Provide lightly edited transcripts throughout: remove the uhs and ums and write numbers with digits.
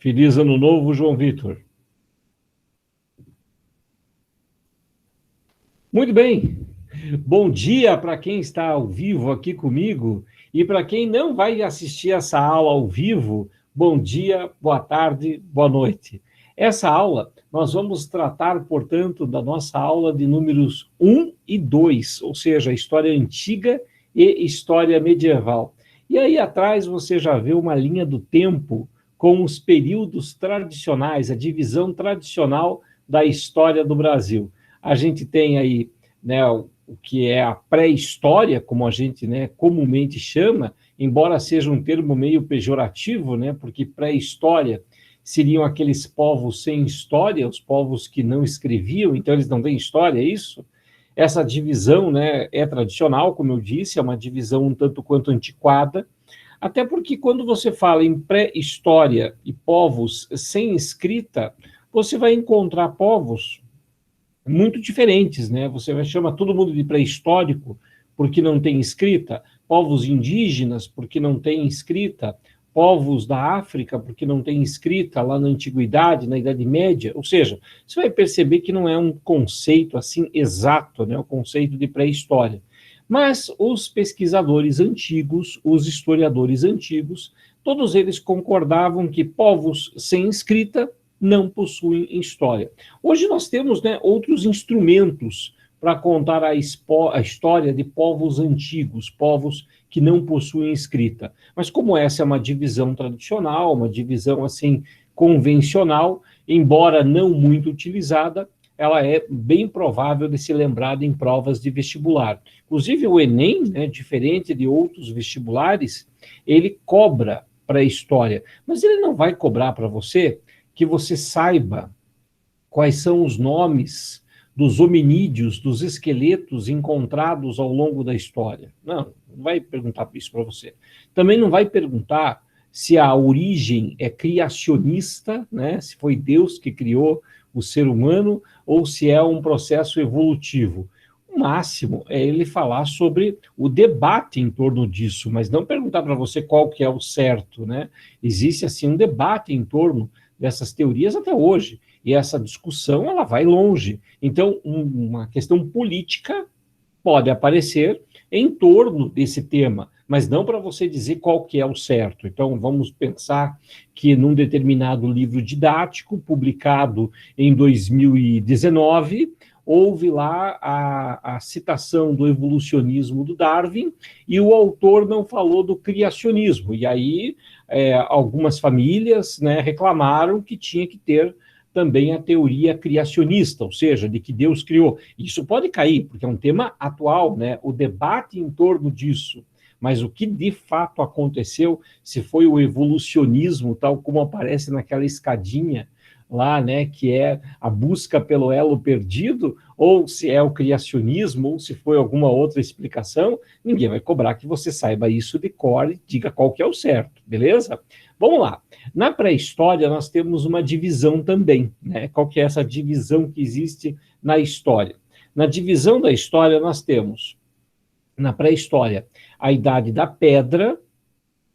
Feliz Ano Novo, João Vitor. Muito bem. Bom dia para quem está ao vivo aqui comigo e para quem não vai assistir essa aula ao vivo, bom dia, boa tarde, boa noite. Essa aula, nós vamos tratar, portanto, da nossa aula de números 1 e 2, ou seja, história antiga e história medieval. E aí atrás você já vê uma linha do tempo com os períodos tradicionais, a divisão tradicional da história do Brasil. A gente tem aí, né, o que é a pré-história, como a gente, né, comumente chama, embora seja um termo meio pejorativo, né, porque pré-história seriam aqueles povos sem história, os povos que não escreviam, então eles não têm história, é isso? Essa divisão, né, é tradicional, como eu disse, é uma divisão um tanto quanto antiquada, até porque quando você fala em pré-história e povos sem escrita, você vai encontrar povos muito diferentes, né? Você vai chamar todo mundo de pré-histórico porque não tem escrita, povos indígenas porque não tem escrita, povos da África porque não tem escrita lá na Antiguidade, na Idade Média, ou seja, você vai perceber que não é um conceito assim exato, né? O conceito de pré-história. Mas os pesquisadores antigos, os historiadores antigos, todos eles concordavam que povos sem escrita não possuem história. Hoje nós temos, né, outros instrumentos para contar a história de povos antigos, povos que não possuem escrita. Mas como essa é uma divisão tradicional, uma divisão assim convencional, embora não muito utilizada, ela é bem provável de ser lembrada em provas de vestibular. Inclusive o Enem, né, diferente de outros vestibulares, ele cobra para a história, mas ele não vai cobrar para você que você saiba quais são os nomes dos hominídeos, dos esqueletos encontrados ao longo da história. Não vai perguntar isso para você. Também não vai perguntar se a origem é criacionista, né? Se foi Deus que criou o ser humano ou se é um processo evolutivo. O máximo é ele falar sobre o debate em torno disso, mas não perguntar para você qual que é o certo, né? Existe, assim, um debate em torno dessas teorias até hoje, e essa discussão ela vai longe. Então, uma questão política pode aparecer em torno desse tema, mas não para você dizer qual que é o certo. Então, vamos pensar que num determinado livro didático, publicado em 2019, houve lá a citação do evolucionismo do Darwin e o autor não falou do criacionismo. E aí algumas famílias, né, reclamaram que tinha que ter também a teoria criacionista, ou seja, de que Deus criou. Isso pode cair, porque é um tema atual, né? O debate em torno disso. Mas o que de fato aconteceu, se foi o evolucionismo, tal como aparece naquela escadinha lá, né, que é a busca pelo elo perdido, ou se é o criacionismo, ou se foi alguma outra explicação, ninguém vai cobrar que você saiba isso de cor e diga qual que é o certo, beleza? Vamos lá. Na pré-história, nós temos uma divisão também, né? Qual que é essa divisão que existe na história? Na divisão da história, nós temos, na pré-história, a idade da pedra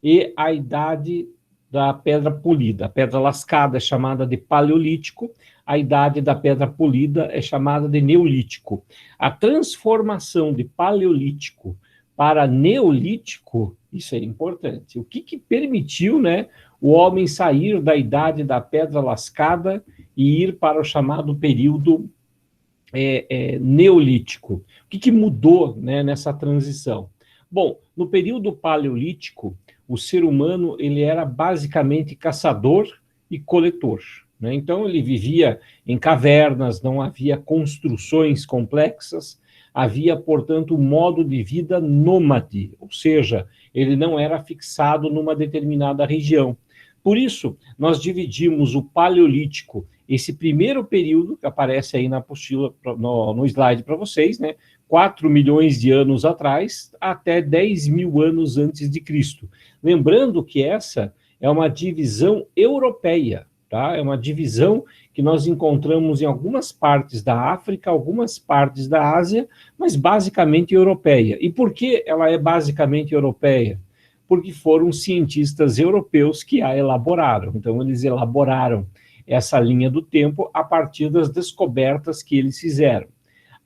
e a idade da pedra polida. A pedra lascada é chamada de paleolítico, a idade da pedra polida é chamada de neolítico. A transformação de paleolítico para neolítico, isso é importante. O que permitiu, né, o homem sair da idade da pedra lascada e ir para o chamado período neolítico? O que mudou, né, nessa transição? Bom, no período paleolítico, o ser humano ele era basicamente caçador e coletor, né? Então ele vivia em cavernas, não havia construções complexas, havia, portanto, um modo de vida nômade, ou seja, ele não era fixado numa determinada região. Por isso, nós dividimos o paleolítico, esse primeiro período, que aparece aí na apostila, no slide para vocês, né? 4 milhões de anos atrás, até 10 mil anos antes de Cristo. Lembrando que essa é uma divisão europeia, tá? É uma divisão que nós encontramos em algumas partes da África, algumas partes da Ásia, mas basicamente europeia. E por que ela é basicamente europeia? porque foram cientistas europeus que a elaboraram. Então, eles elaboraram essa linha do tempo a partir das descobertas que eles fizeram.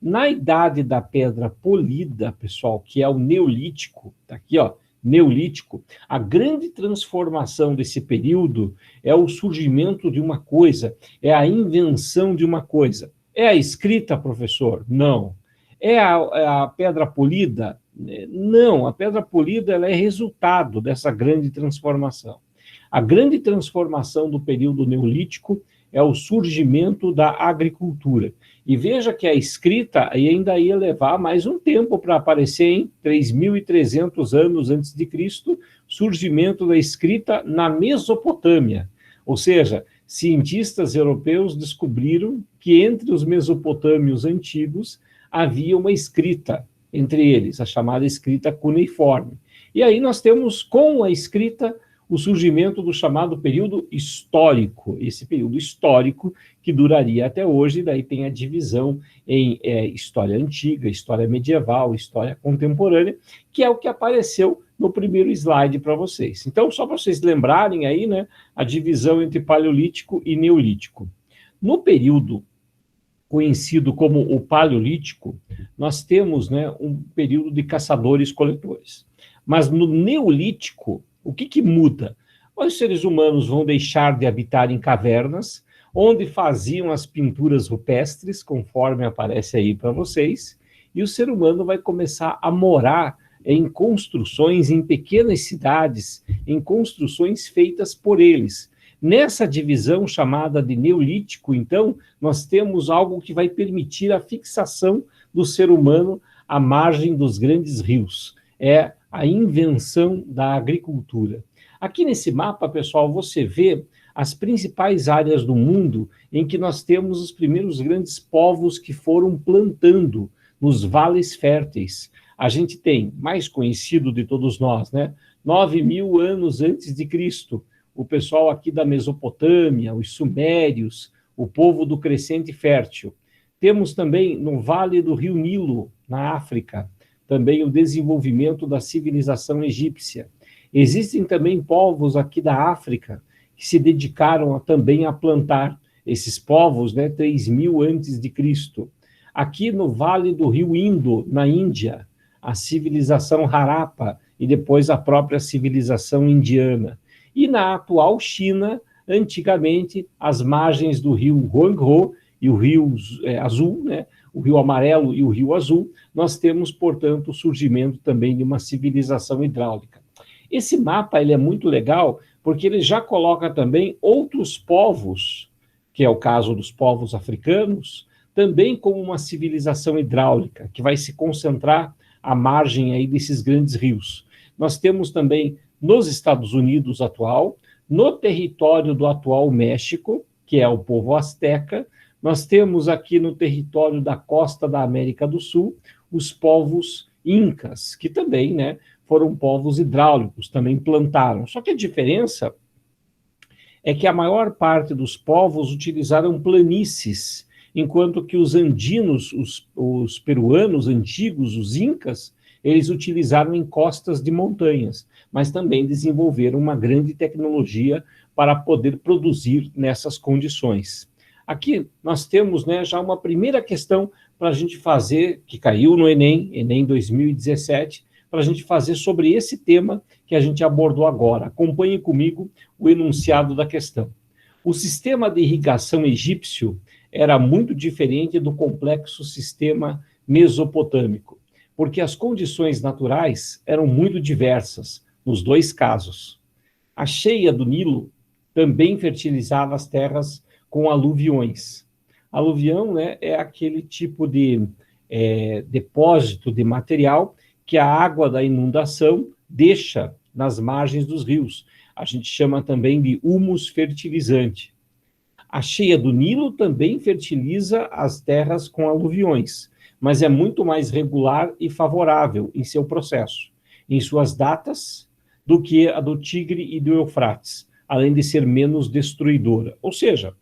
Na Idade da Pedra Polida, pessoal, que é o Neolítico, tá aqui, ó, Neolítico, a grande transformação desse período é o surgimento de uma coisa, é a invenção de uma coisa. É a escrita, professor? Não. É a pedra polida? Não, a pedra polida ela é resultado dessa grande transformação. A grande transformação do período neolítico é o surgimento da agricultura. E veja que a escrita ainda ia levar mais um tempo para aparecer, em 3.300 anos antes de Cristo, surgimento da escrita na Mesopotâmia. Ou seja, cientistas europeus descobriram que entre os mesopotâmios antigos havia uma escrita, entre eles, a chamada escrita cuneiforme. E aí nós temos, com a escrita, o surgimento do chamado período histórico, esse período histórico que duraria até hoje, e daí tem a divisão em história antiga, história medieval, história contemporânea, que é o que apareceu no primeiro slide para vocês. Então, só para vocês lembrarem aí, né, a divisão entre paleolítico e neolítico. No período conhecido como o paleolítico, nós temos, né, um período de caçadores-coletores. Mas no neolítico, o que muda? Os seres humanos vão deixar de habitar em cavernas, onde faziam as pinturas rupestres, conforme aparece aí para vocês, e o ser humano vai começar a morar em construções, em pequenas cidades, em construções feitas por eles. Nessa divisão chamada de neolítico, então, nós temos algo que vai permitir a fixação do ser humano à margem dos grandes rios. É a invenção da agricultura. Aqui nesse mapa, pessoal, você vê as principais áreas do mundo em que nós temos os primeiros grandes povos que foram plantando nos vales férteis. A gente tem, mais conhecido de todos nós, né? 9.000 anos antes de Cristo, o pessoal aqui da Mesopotâmia, os sumérios, o povo do Crescente Fértil. Temos também no Vale do Rio Nilo, na África, também o desenvolvimento da civilização egípcia. Existem também povos aqui da África que se dedicaram também a plantar. Esses povos, né, 3.000 antes de Cristo. Aqui no Vale do Rio Indo, na Índia, a civilização Harappa e depois a própria civilização indiana. E na atual China, antigamente, as margens do rio Huanghe e o rio Azul, né, o rio Amarelo e o rio Azul, nós temos, portanto, o surgimento também de uma civilização hidráulica. Esse mapa ele é muito legal porque ele já coloca também outros povos, que é o caso dos povos africanos, também como uma civilização hidráulica, que vai se concentrar à margem aí desses grandes rios. Nós temos também nos Estados Unidos atual, no território do atual México, que é o povo asteca, nós temos aqui no território da costa da América do Sul, os povos incas, que também, né, foram povos hidráulicos, também plantaram. Só que a diferença é que a maior parte dos povos utilizaram planícies, enquanto que os andinos, os peruanos antigos, os incas, eles utilizaram encostas de montanhas, mas também desenvolveram uma grande tecnologia para poder produzir nessas condições. Aqui nós temos, né, já uma primeira questão para a gente fazer, que caiu no Enem 2017, para a gente fazer sobre esse tema que a gente abordou agora. Acompanhe comigo o enunciado da questão. O sistema de irrigação egípcio era muito diferente do complexo sistema mesopotâmico, porque as condições naturais eram muito diversas nos dois casos. A cheia do Nilo também fertilizava as terras com aluviões. Aluvião, né, é aquele tipo de depósito de material que a água da inundação deixa nas margens dos rios. A gente chama também de humus fertilizante. A cheia do Nilo também fertiliza as terras com aluviões, mas é muito mais regular e favorável em seu processo, em suas datas, do que a do Tigre e do Eufrates, além de ser menos destruidora. Ou seja,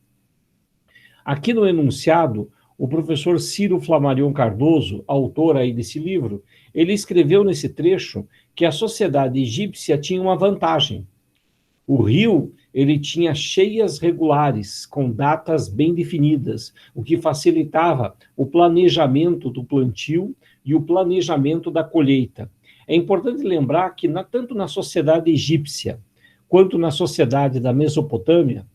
aqui no enunciado, o professor Ciro Flammarion Cardoso, autor aí desse livro, ele escreveu nesse trecho que a sociedade egípcia tinha uma vantagem. O rio, ele tinha cheias regulares, com datas bem definidas, o que facilitava o planejamento do plantio e o planejamento da colheita. É importante lembrar que tanto na sociedade egípcia quanto na sociedade da Mesopotâmia,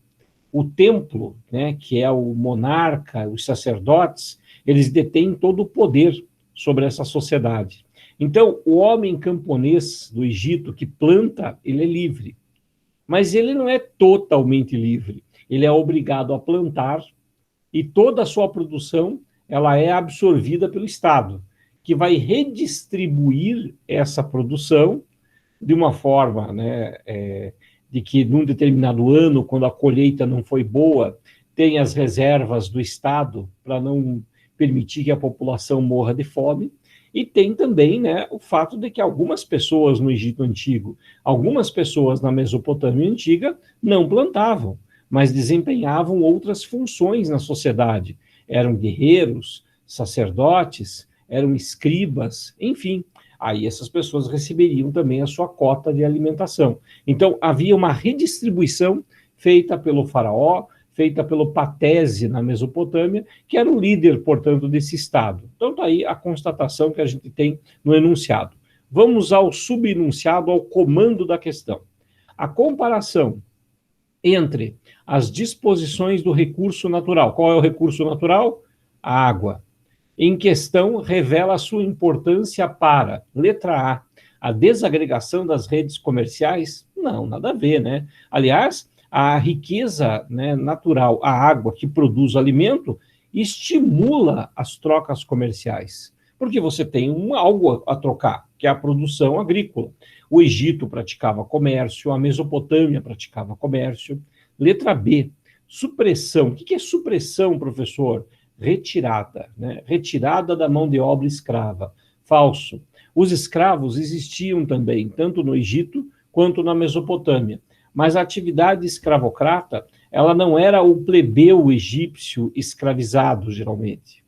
o templo, né, que é o monarca, os sacerdotes, eles detêm todo o poder sobre essa sociedade. Então, o homem camponês do Egito que planta, ele é livre. Mas ele não é totalmente livre. Ele é obrigado a plantar e toda a sua produção ela é absorvida pelo Estado, que vai redistribuir essa produção de uma forma, né, de que num determinado ano, quando a colheita não foi boa, tem as reservas do Estado para não permitir que a população morra de fome. E tem também, né, o fato de que algumas pessoas no Egito Antigo, algumas pessoas na Mesopotâmia Antiga não plantavam, mas desempenhavam outras funções na sociedade. Eram guerreiros, sacerdotes, eram escribas, enfim. Aí essas pessoas receberiam também a sua cota de alimentação. Então, havia uma redistribuição feita pelo faraó, feita pelo Patese na Mesopotâmia, que era o líder, portanto, desse Estado. Então, está aí a constatação que a gente tem no enunciado. Vamos ao subenunciado, ao comando da questão. A comparação entre as disposições do recurso natural. Qual é o recurso natural? A água. Em questão, revela a sua importância para, letra A desagregação das redes comerciais? Não, nada a ver, né? Aliás, a riqueza, né, natural, a água que produz o alimento, estimula as trocas comerciais, porque você tem algo a trocar, que é a produção agrícola. O Egito praticava comércio, a Mesopotâmia praticava comércio. Letra B, supressão. O que é supressão, professor? Retirada, né? Retirada da mão de obra escrava. Falso. Os escravos existiam também, tanto no Egito quanto na Mesopotâmia. Mas a atividade escravocrata, ela não era o plebeu egípcio escravizado, geralmente.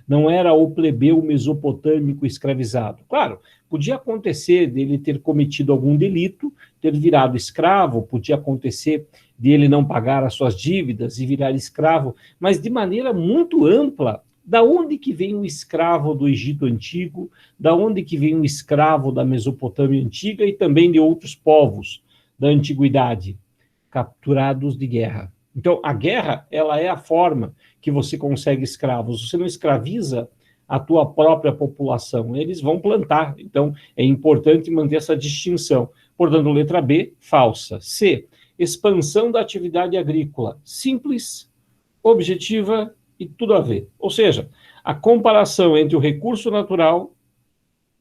Não era o plebeu mesopotâmico escravizado. Claro, podia acontecer dele ter cometido algum delito, ter virado escravo, podia acontecer dele não pagar as suas dívidas e virar escravo, mas de maneira muito ampla. Da onde que vem o escravo do Egito Antigo? Da onde que vem o escravo da Mesopotâmia Antiga e também de outros povos da antiguidade? Capturados de guerra. Então, a guerra, ela é a forma que você consegue escravos. Você não escraviza a tua própria população, eles vão plantar. Então, é importante manter essa distinção. Portanto, letra B, falsa. C, expansão da atividade agrícola. Simples, objetiva e tudo a ver. Ou seja, a comparação entre o recurso natural,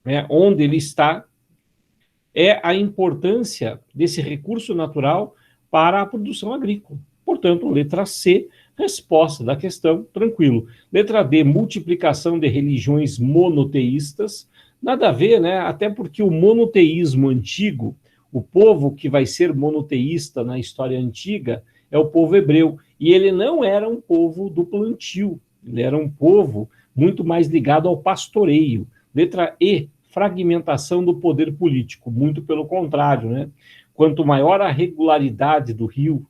né, onde ele está, é a importância desse recurso natural para a produção agrícola. Portanto, letra C, resposta da questão, tranquilo. Letra D, multiplicação de religiões monoteístas. Nada a ver, né? Até porque o monoteísmo antigo, o povo que vai ser monoteísta na história antiga, é o povo hebreu. E ele não era um povo do plantio, ele era um povo muito mais ligado ao pastoreio. Letra E, fragmentação do poder político. Muito pelo contrário, né? Quanto maior a regularidade do rio,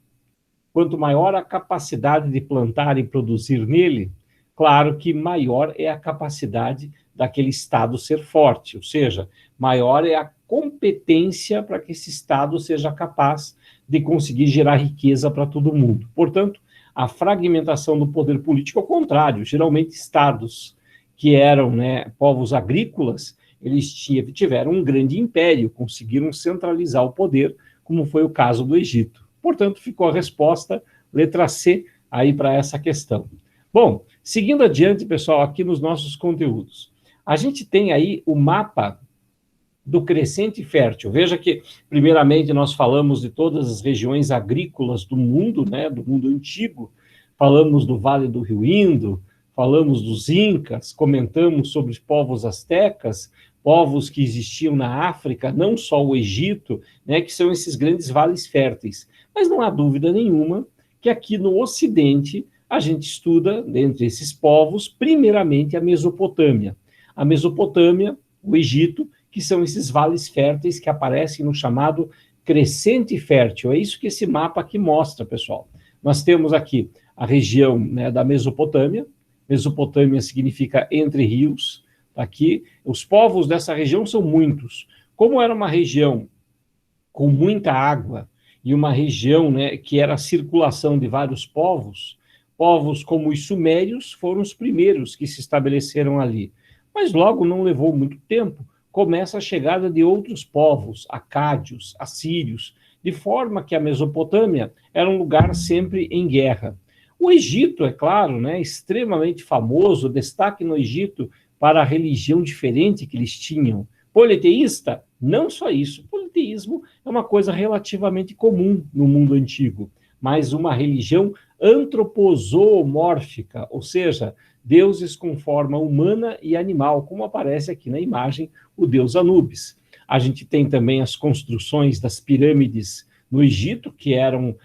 quanto maior a capacidade de plantar e produzir nele, claro que maior é a capacidade daquele Estado ser forte, ou seja, maior é a competência para que esse Estado seja capaz de conseguir gerar riqueza para todo mundo. Portanto, a fragmentação do poder político, ao contrário, geralmente Estados que eram, né, povos agrícolas, eles tiveram um grande império, conseguiram centralizar o poder, como foi o caso do Egito. Portanto, ficou a resposta, letra C, aí para essa questão. Bom, seguindo adiante, pessoal, aqui nos nossos conteúdos. A gente tem aí o mapa do crescente fértil. Veja que, primeiramente, nós falamos de todas as regiões agrícolas do mundo, né, do mundo antigo, falamos do Vale do Rio Indo, falamos dos Incas, comentamos sobre os povos astecas, povos que existiam na África, não só o Egito, né, que são esses grandes vales férteis. Mas não há dúvida nenhuma que aqui no Ocidente a gente estuda, dentre esses povos, primeiramente a Mesopotâmia. A Mesopotâmia, o Egito, que são esses vales férteis que aparecem no chamado crescente fértil. É isso que esse mapa aqui mostra, pessoal. Nós temos aqui a região, né, da Mesopotâmia. Mesopotâmia significa entre rios. Aqui, os povos dessa região são muitos. Como era uma região com muita água e uma região, né, que era a circulação de vários povos, povos como os sumérios foram os primeiros que se estabeleceram ali. Mas logo não levou muito tempo, começa a chegada de outros povos, acádios, assírios, de forma que a Mesopotâmia era um lugar sempre em guerra. O Egito, é claro, né, extremamente famoso, destaque no Egito para a religião diferente que eles tinham. Politeísta? Não só isso. Politeísmo é uma coisa relativamente comum no mundo antigo, mas uma religião antropozoomórfica, ou seja, deuses com forma humana e animal, como aparece aqui na imagem, o deus Anubis. A gente tem também as construções das pirâmides no Egito, que eram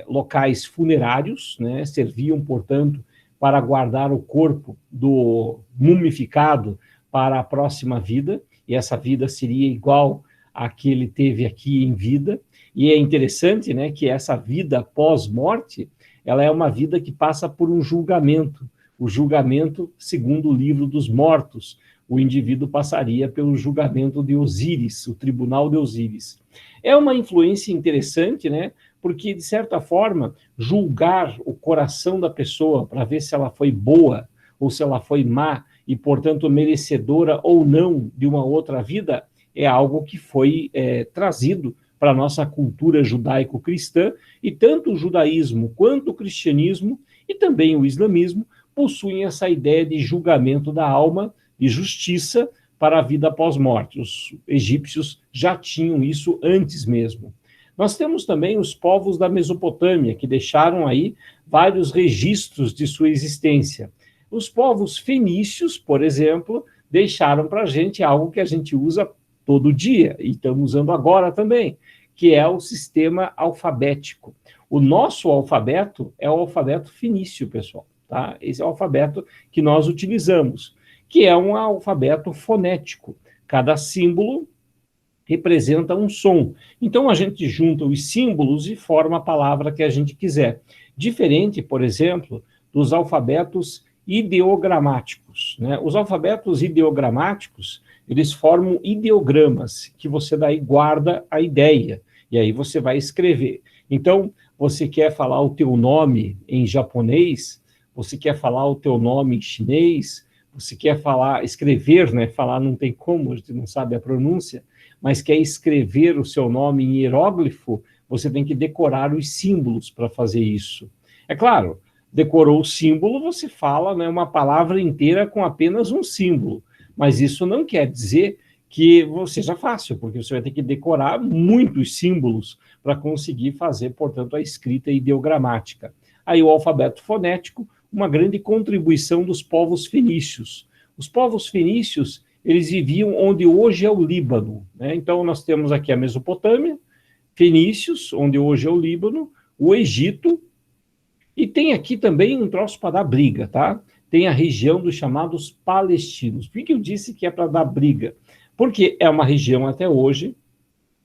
locais funerários, né, serviam, portanto, para guardar o corpo do mumificado para a próxima vida, e essa vida seria igual à que ele teve aqui em vida. E é interessante, né, que essa vida pós-morte, ela é uma vida que passa por um julgamento. O julgamento, segundo o livro dos mortos, o indivíduo passaria pelo julgamento de Osíris, o tribunal de Osíris. É uma influência interessante, né, porque, de certa forma, julgar o coração da pessoa para ver se ela foi boa ou se ela foi má e, portanto, merecedora ou não de uma outra vida, é algo que foi trazido para a nossa cultura judaico-cristã, e tanto o judaísmo quanto o cristianismo e também o islamismo possuem essa ideia de julgamento da alma e justiça para a vida pós-morte. Os egípcios já tinham isso antes mesmo. Nós temos também os povos da Mesopotâmia, que deixaram aí vários registros de sua existência. Os povos fenícios, por exemplo, deixaram para a gente algo que a gente usa todo dia, e estamos usando agora também, que é o sistema alfabético. O nosso alfabeto é o alfabeto fenício, pessoal, tá? Esse é o alfabeto que nós utilizamos, que é um alfabeto fonético. Cada símbolo representa um som. Então, a gente junta os símbolos e forma a palavra que a gente quiser. Diferente, por exemplo, dos alfabetos ideogramáticos, né? Os alfabetos ideogramáticos, eles formam ideogramas, que você daí guarda a ideia, e aí você vai escrever. Então, você quer falar o teu nome em japonês, você quer falar o teu nome em chinês, você quer falar, escrever, né? Falar não tem como, a gente não sabe a pronúncia, mas quer escrever o seu nome em hieróglifo, você tem que decorar os símbolos para fazer isso. É claro, decorou o símbolo, você fala, né, uma palavra inteira com apenas um símbolo, mas isso não quer dizer que seja fácil, porque você vai ter que decorar muitos símbolos para conseguir fazer, portanto, a escrita ideogramática. Aí o alfabeto fonético, uma grande contribuição dos povos fenícios. Os povos fenícios, eles viviam onde hoje é o Líbano, né? Então, nós temos aqui a Mesopotâmia, fenícios, onde hoje é o Líbano, o Egito, e tem aqui também um troço para dar briga, tá? Tem a região dos chamados palestinos. Por que eu disse que é para dar briga? Porque é uma região até hoje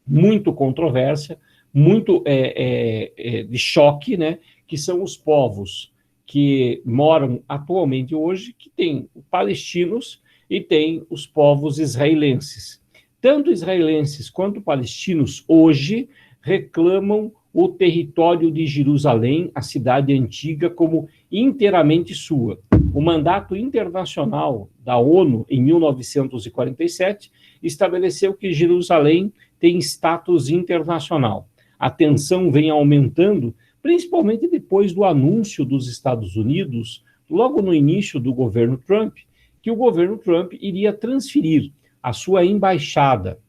muito controversa, muito de choque, né? Que são os povos que moram atualmente hoje, que tem palestinos e tem os povos israelenses. Tanto israelenses quanto palestinos hoje reclamam o território de Jerusalém, a cidade antiga, como inteiramente sua. O mandato internacional da ONU, em 1947, estabeleceu que Jerusalém tem status internacional. A tensão vem aumentando, principalmente depois do anúncio dos Estados Unidos, logo no início do governo Trump, que o governo Trump iria transferir a sua embaixada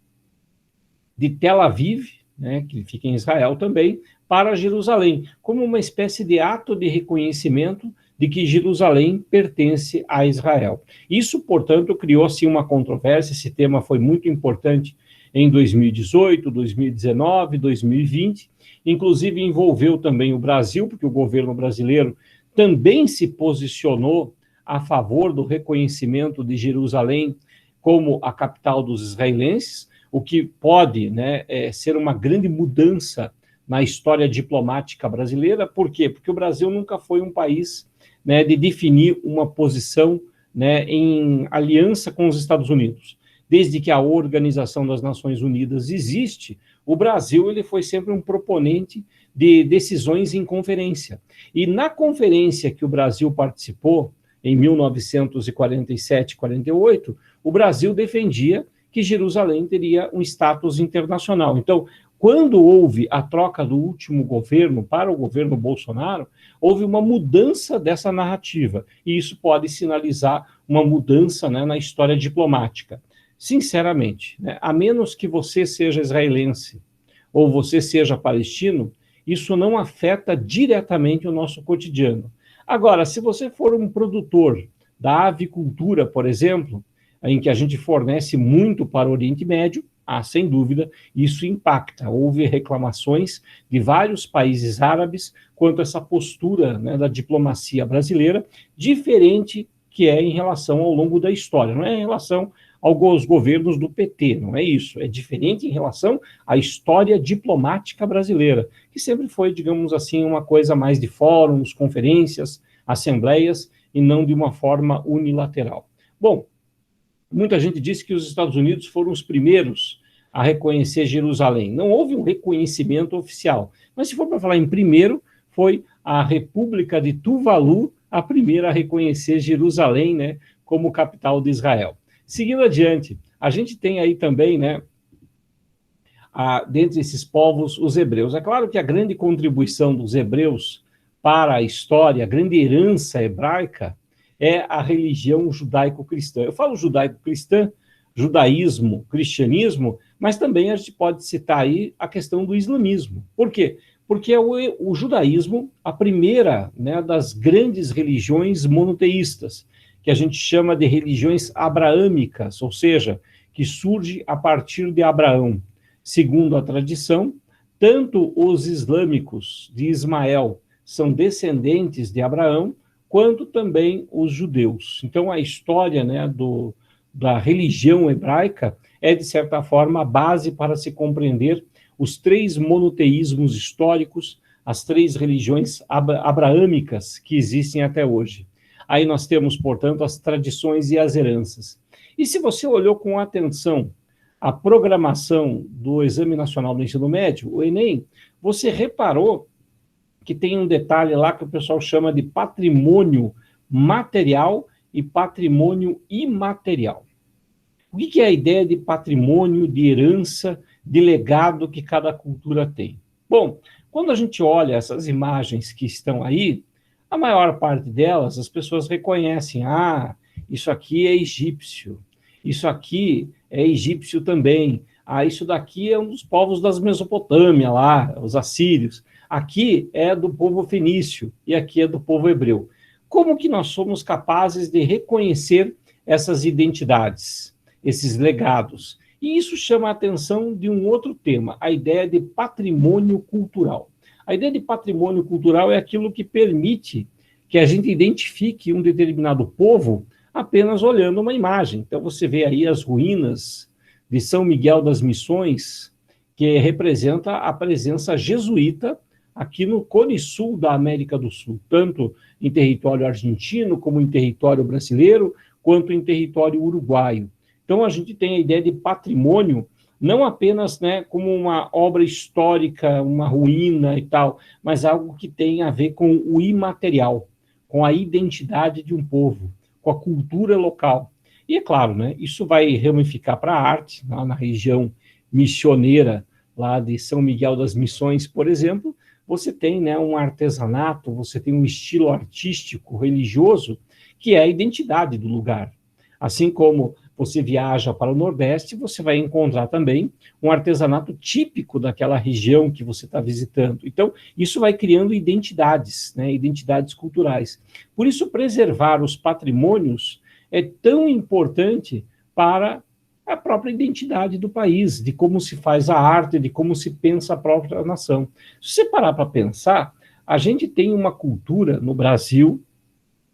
de Tel Aviv, né, que fica em Israel também, para Jerusalém, como uma espécie de ato de reconhecimento de que Jerusalém pertence a Israel. Isso, portanto, criou assim uma controvérsia. Esse tema foi muito importante em 2018, 2019, 2020, inclusive envolveu também o Brasil, porque o governo brasileiro também se posicionou a favor do reconhecimento de Jerusalém como a capital dos israelenses, o que pode, né, ser uma grande mudança na história diplomática brasileira. Por quê? Porque o Brasil nunca foi um país, né, de definir uma posição, né, em aliança com os Estados Unidos. Desde que a Organização das Nações Unidas existe, o Brasil ele foi sempre um proponente de decisões em conferência. E na conferência que o Brasil participou, em 1947 e 48, o Brasil defendia que Jerusalém teria um status internacional. Então, quando houve a troca do último governo para o governo Bolsonaro, houve uma mudança dessa narrativa, e isso pode sinalizar uma mudança, né, na história diplomática. Sinceramente, né, a menos que você seja israelense ou você seja palestino, isso não afeta diretamente o nosso cotidiano. Agora, se você for um produtor da avicultura, por exemplo, em que a gente fornece muito para o Oriente Médio, sem dúvida, isso impacta. Houve reclamações de vários países árabes quanto a essa postura, né, da diplomacia brasileira, diferente que é em relação ao longo da história, não é em relação aos governos do PT, não é isso, é diferente em relação à história diplomática brasileira, que sempre foi, digamos assim, uma coisa mais de fóruns, conferências, assembleias, e não de uma forma unilateral. Bom, muita gente disse que os Estados Unidos foram os primeiros a reconhecer Jerusalém. Não houve um reconhecimento oficial, mas se for para falar em primeiro, foi a República de Tuvalu a primeira a reconhecer Jerusalém, né, como capital de Israel. Seguindo adiante, a gente tem aí também, né, dentre esses povos, os hebreus. É claro que a grande contribuição dos hebreus para a história, a grande herança hebraica, é a religião judaico-cristã. Eu falo judaico-cristã, judaísmo, cristianismo, mas também a gente pode citar aí a questão do islamismo. Por quê? Porque é o judaísmo, a primeira, né, das grandes religiões monoteístas, que a gente chama de religiões abraâmicas, ou seja, que surge a partir de Abraão. Segundo a tradição, tanto os islâmicos de Ismael são descendentes de Abraão, quanto também os judeus. Então, a história, né, da religião hebraica é, de certa forma, a base para se compreender os três monoteísmos históricos, as três religiões abraâmicas que existem até hoje. Aí nós temos, portanto, as tradições e as heranças. E se você olhou com atenção a programação do Exame Nacional do Ensino Médio, o Enem, você reparou que tem um detalhe lá que o pessoal chama de patrimônio material e patrimônio imaterial. O que é a ideia de patrimônio, de herança, de legado que cada cultura tem? Bom, quando a gente olha essas imagens que estão aí, a maior parte delas, as pessoas reconhecem, isso aqui é egípcio, isso aqui é egípcio também, isso daqui é um dos povos das Mesopotâmia lá, os assírios, aqui é do povo fenício e aqui é do povo hebreu. Como que nós somos capazes de reconhecer essas identidades, esses legados? E isso chama a atenção de um outro tema, a ideia de patrimônio cultural. A ideia de patrimônio cultural é aquilo que permite que a gente identifique um determinado povo apenas olhando uma imagem. Então, você vê aí as ruínas de São Miguel das Missões, que representa a presença jesuíta aqui no Cone Sul da América do Sul, tanto em território argentino, como em território brasileiro, quanto em território uruguaio. Então, a gente tem a ideia de patrimônio não apenas, né, como uma obra histórica, uma ruína e tal, mas algo que tem a ver com o imaterial, com a identidade de um povo, com a cultura local. E é claro, né, isso vai ramificar para a arte, lá na região missioneira, lá de São Miguel das Missões, por exemplo, você tem, né, um artesanato, você tem um estilo artístico, religioso, que é a identidade do lugar. Assim como você viaja para o Nordeste, você vai encontrar também um artesanato típico daquela região que você está visitando. Então, isso vai criando identidades, né, identidades culturais. Por isso, preservar os patrimônios é tão importante para a própria identidade do país, de como se faz a arte, de como se pensa a própria nação. Se você parar para pensar, a gente tem uma cultura no Brasil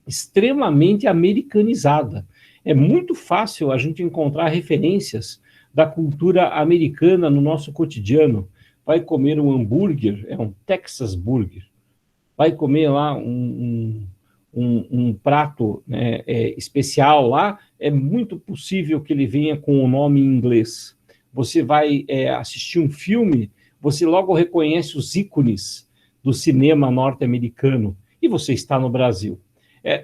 extremamente americanizada. É muito fácil a gente encontrar referências da cultura americana no nosso cotidiano. Vai comer um hambúrguer, é um Texas Burger. Vai comer lá um prato, né, especial lá, é muito possível que ele venha com o nome em inglês. Você vai assistir um filme, você logo reconhece os ícones do cinema norte-americano e você está no Brasil.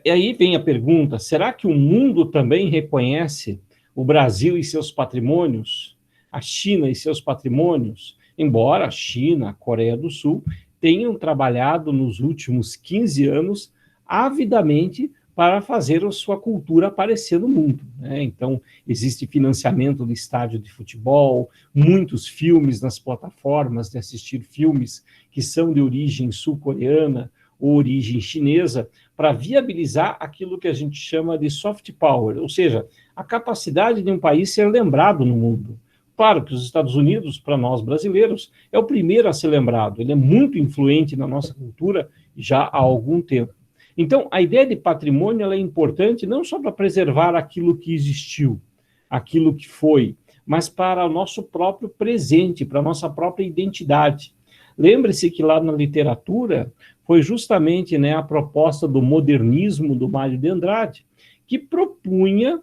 E aí vem a pergunta, será que o mundo também reconhece o Brasil e seus patrimônios? A China e seus patrimônios? Embora a China, a Coreia do Sul, tenham trabalhado nos últimos 15 anos avidamente para fazer a sua cultura aparecer no mundo, né? Então, existe financiamento do estádio de futebol, muitos filmes nas plataformas de assistir filmes que são de origem sul-coreana ou origem chinesa, para viabilizar aquilo que a gente chama de soft power, ou seja, a capacidade de um país ser lembrado no mundo. Claro que os Estados Unidos, para nós brasileiros, é o primeiro a ser lembrado, ele é muito influente na nossa cultura já há algum tempo. Então, a ideia de patrimônio ela é importante não só para preservar aquilo que existiu, aquilo que foi, mas para o nosso próprio presente, para a nossa própria identidade. Lembre-se que lá na literatura foi justamente, né, a proposta do modernismo do Mário de Andrade, que propunha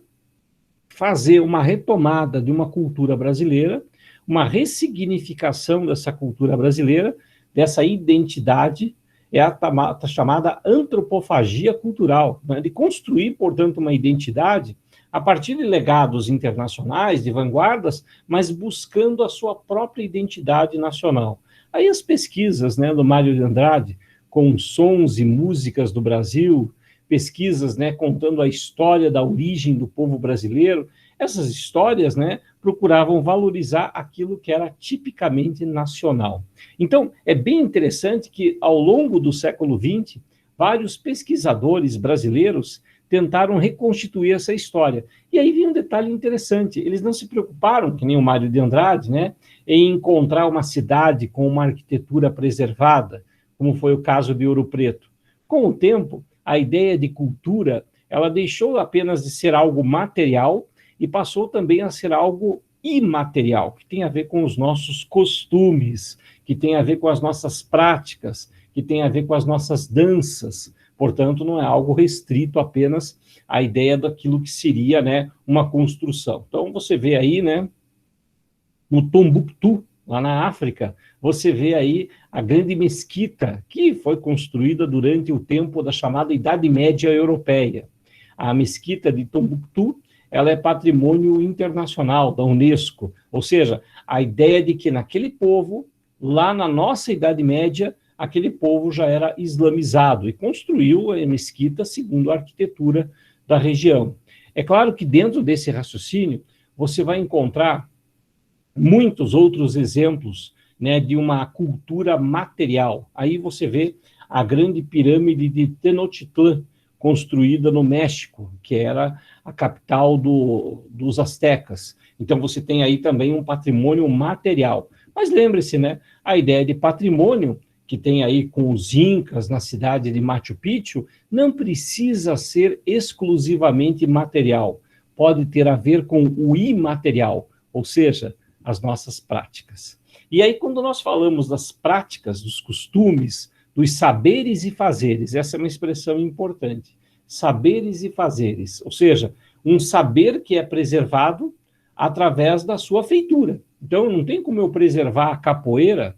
fazer uma retomada de uma cultura brasileira, uma ressignificação dessa cultura brasileira, dessa identidade, é a chamada antropofagia cultural, né, de construir, portanto, uma identidade a partir de legados internacionais, de vanguardas, mas buscando a sua própria identidade nacional. Aí as pesquisas, né, do Mário de Andrade, com sons e músicas do Brasil, pesquisas, né, contando a história da origem do povo brasileiro, essas histórias, né, procuravam valorizar aquilo que era tipicamente nacional. Então, é bem interessante que, ao longo do século XX, vários pesquisadores brasileiros tentaram reconstituir essa história. E aí vem um detalhe interessante, eles não se preocuparam, que nem o Mário de Andrade, né, em encontrar uma cidade com uma arquitetura preservada, como foi o caso de Ouro Preto. Com o tempo, a ideia de cultura, ela deixou apenas de ser algo material e passou também a ser algo imaterial, que tem a ver com os nossos costumes, que tem a ver com as nossas práticas, que tem a ver com as nossas danças. Portanto, não é algo restrito apenas à ideia daquilo que seria, né, uma construção. Então, você vê aí, né, no Tombuctu, lá na África, você vê aí a grande mesquita, que foi construída durante o tempo da chamada Idade Média Europeia. A mesquita de Tombuctu, ela é patrimônio internacional da Unesco, ou seja, a ideia de que naquele povo, lá na nossa Idade Média, aquele povo já era islamizado e construiu a mesquita segundo a arquitetura da região. É claro que dentro desse raciocínio, você vai encontrar muitos outros exemplos, né, de uma cultura material. Aí você vê a grande pirâmide de Tenochtitlan, construída no México, que era a capital dos astecas. Então você tem aí também um patrimônio material. Mas lembre-se, né, a ideia de patrimônio, que tem aí com os incas na cidade de Machu Picchu, não precisa ser exclusivamente material. Pode ter a ver com o imaterial, ou seja, as nossas práticas. E aí, quando nós falamos das práticas, dos costumes, dos saberes e fazeres, essa é uma expressão importante, saberes e fazeres, ou seja, um saber que é preservado através da sua feitura. Então, não tem como eu preservar a capoeira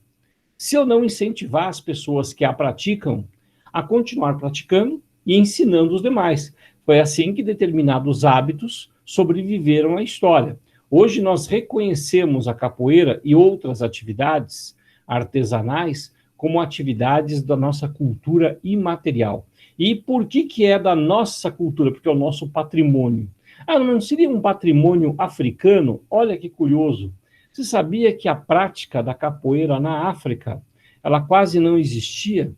se eu não incentivar as pessoas que a praticam a continuar praticando e ensinando os demais. Foi assim que determinados hábitos sobreviveram à história. Hoje nós reconhecemos a capoeira e outras atividades artesanais como atividades da nossa cultura imaterial. E por que é da nossa cultura? Porque é o nosso patrimônio. Ah, não seria um patrimônio africano? Olha que curioso. Você sabia que a prática da capoeira na África, ela quase não existia?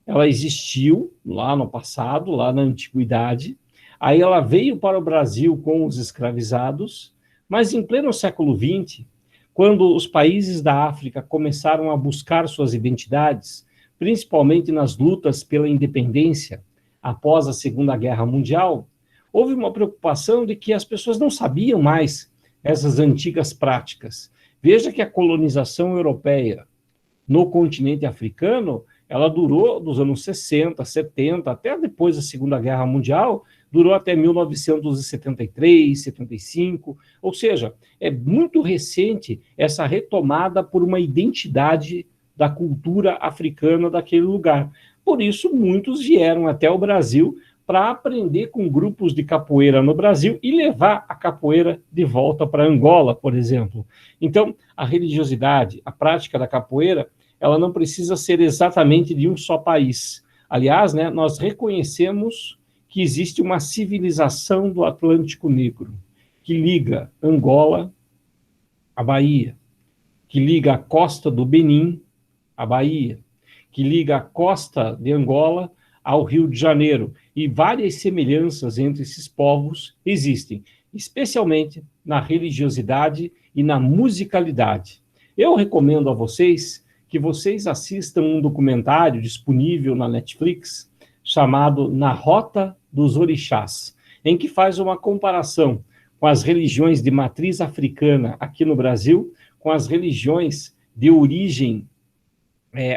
Ela existiu lá no passado, lá na antiguidade. Aí ela veio para o Brasil com os escravizados, mas em pleno século XX, quando os países da África começaram a buscar suas identidades, principalmente nas lutas pela independência após a Segunda Guerra Mundial, houve uma preocupação de que as pessoas não sabiam mais essas antigas práticas. Veja que a colonização europeia no continente africano, ela durou dos anos 60, 70, até depois da Segunda Guerra Mundial, durou até 1973, 75, ou seja, é muito recente essa retomada por uma identidade da cultura africana daquele lugar. Por isso, muitos vieram até o Brasil para aprender com grupos de capoeira no Brasil e levar a capoeira de volta para Angola, por exemplo. Então, a religiosidade, a prática da capoeira, ela não precisa ser exatamente de um só país. Aliás, né, nós reconhecemos que existe uma civilização do Atlântico Negro, que liga Angola à Bahia, que liga a costa do Benin à Bahia, que liga a costa de Angola ao Rio de Janeiro. E várias semelhanças entre esses povos existem, especialmente na religiosidade e na musicalidade. Eu recomendo a vocês que vocês assistam um documentário disponível na Netflix chamado Na Rota dos Orixás, em que faz uma comparação com as religiões de matriz africana aqui no Brasil, com as religiões de origem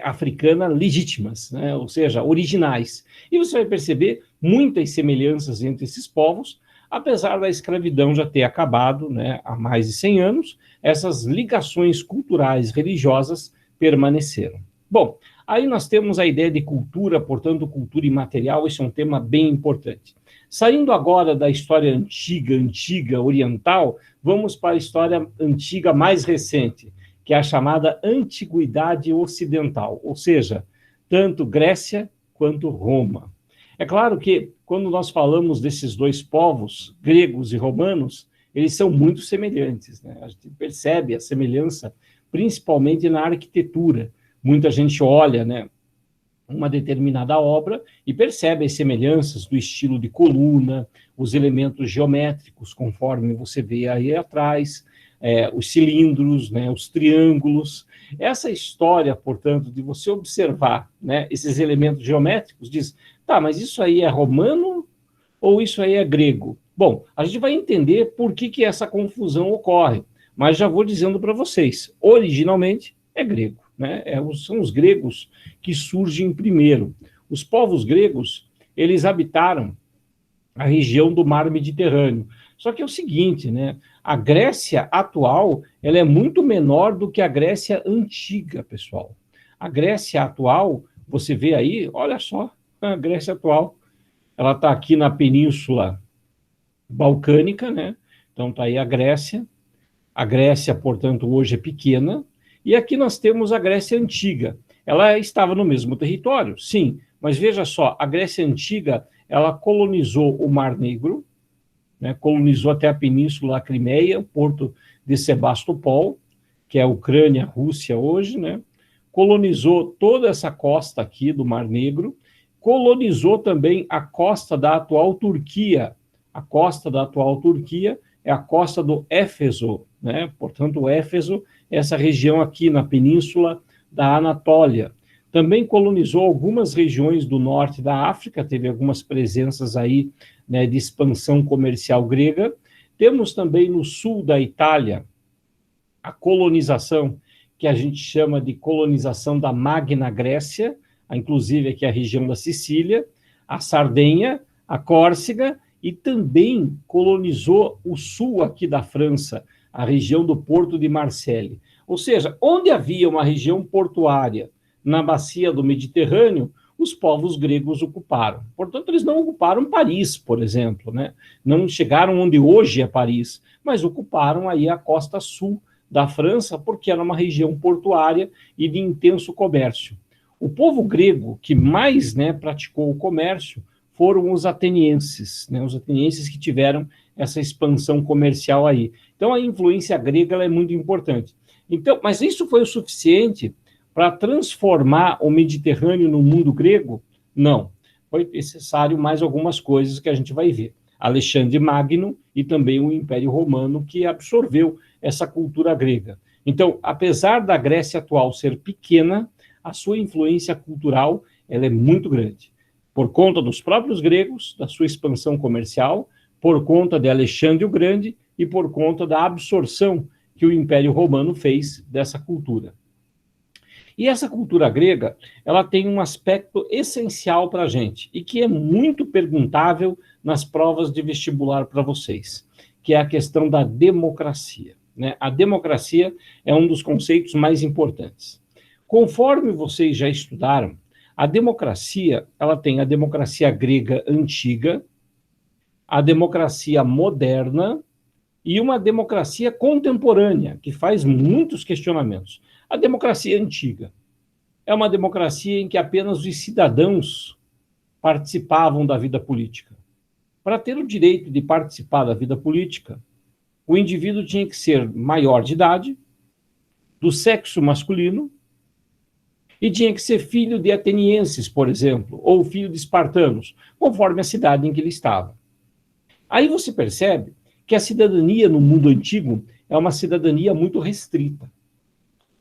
africana legítimas, né? Ou seja, originais. E você vai perceber muitas semelhanças entre esses povos, apesar da escravidão já ter acabado, né, há mais de 100 anos, essas ligações culturais religiosas permaneceram. Bom, aí nós temos a ideia de cultura, portanto, cultura imaterial, esse é um tema bem importante. Saindo agora da história antiga, oriental, vamos para a história antiga mais recente, que é a chamada Antiguidade Ocidental, ou seja, tanto Grécia quanto Roma. É claro que, quando nós falamos desses dois povos, gregos e romanos, eles são muito semelhantes, né? A gente percebe a semelhança, principalmente na arquitetura. Muita gente olha, né, uma determinada obra e percebe as semelhanças do estilo de coluna, os elementos geométricos, conforme você vê aí atrás, os cilindros, né, os triângulos. Essa história, portanto, de você observar, né, esses elementos geométricos, diz, tá, mas isso aí é romano ou isso aí é grego? Bom, a gente vai entender por que essa confusão ocorre, mas já vou dizendo para vocês, originalmente é grego, né? São os gregos que surgem primeiro. Os povos gregos, eles habitaram a região do mar Mediterrâneo. Só que é o seguinte, né? A Grécia atual, ela é muito menor do que a Grécia antiga, pessoal. A Grécia atual, você vê aí, olha só, a Grécia atual, ela está aqui na Península Balcânica, né? Então está aí a Grécia. A Grécia, portanto, hoje é pequena. E aqui nós temos a Grécia Antiga. Ela estava no mesmo território, sim, mas veja só, a Grécia Antiga, ela colonizou o Mar Negro, né, colonizou até a Península da Crimeia, o porto de Sebastopol, que é a Ucrânia, Rússia hoje, né, colonizou toda essa costa aqui do Mar Negro, colonizou também a costa da atual Turquia. A costa da atual Turquia é a costa do Éfeso, né? Portanto, o Éfeso, essa região aqui na península da Anatólia. Também colonizou algumas regiões do norte da África, teve algumas presenças aí, né, de expansão comercial grega. Temos também no sul da Itália a colonização, que a gente chama de colonização da Magna Grécia, inclusive aqui a região da Sicília, a Sardenha, a Córcega, e também colonizou o sul aqui da França, a região do Porto de Marseille. Ou seja, onde havia uma região portuária na bacia do Mediterrâneo, os povos gregos ocuparam. Portanto, eles não ocuparam Paris, por exemplo, né? Não chegaram onde hoje é Paris, mas ocuparam aí a costa sul da França, porque era uma região portuária e de intenso comércio. O povo grego que mais, né, praticou o comércio foram os atenienses, né? Os atenienses que tiveram essa expansão comercial aí. Então, a influência grega ela é muito importante. Então, mas isso foi o suficiente para transformar o Mediterrâneo no mundo grego? Não. Foi necessário mais algumas coisas que a gente vai ver. Alexandre Magno e também o Império Romano, que absorveu essa cultura grega. Então, apesar da Grécia atual ser pequena, a sua influência cultural ela é muito grande. Por conta dos próprios gregos, da sua expansão comercial, por conta de Alexandre o Grande e por conta da absorção que o Império Romano fez dessa cultura. E essa cultura grega, ela tem um aspecto essencial para a gente e que é muito perguntável nas provas de vestibular para vocês, que é a questão da democracia, né? A democracia é um dos conceitos mais importantes. Conforme vocês já estudaram, a democracia, ela tem a democracia grega antiga, a democracia moderna e uma democracia contemporânea, que faz muitos questionamentos. A democracia antiga é uma democracia em que apenas os cidadãos participavam da vida política. Para ter o direito de participar da vida política, o indivíduo tinha que ser maior de idade, do sexo masculino, e tinha que ser filho de atenienses, por exemplo, ou filho de espartanos, conforme a cidade em que ele estava. Aí você percebe que a cidadania no mundo antigo é uma cidadania muito restrita.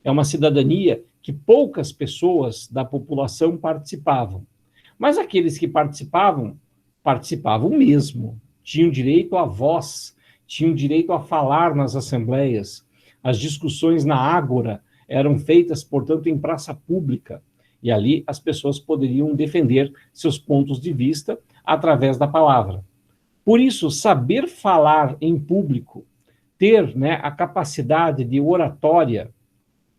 É uma cidadania que poucas pessoas da população participavam. Mas aqueles que participavam, participavam mesmo. Tinham direito à voz, tinham direito a falar nas assembleias. As discussões na ágora eram feitas, portanto, em praça pública. E ali as pessoas poderiam defender seus pontos de vista através da palavra. Por isso, saber falar em público, ter, né, a capacidade de oratória,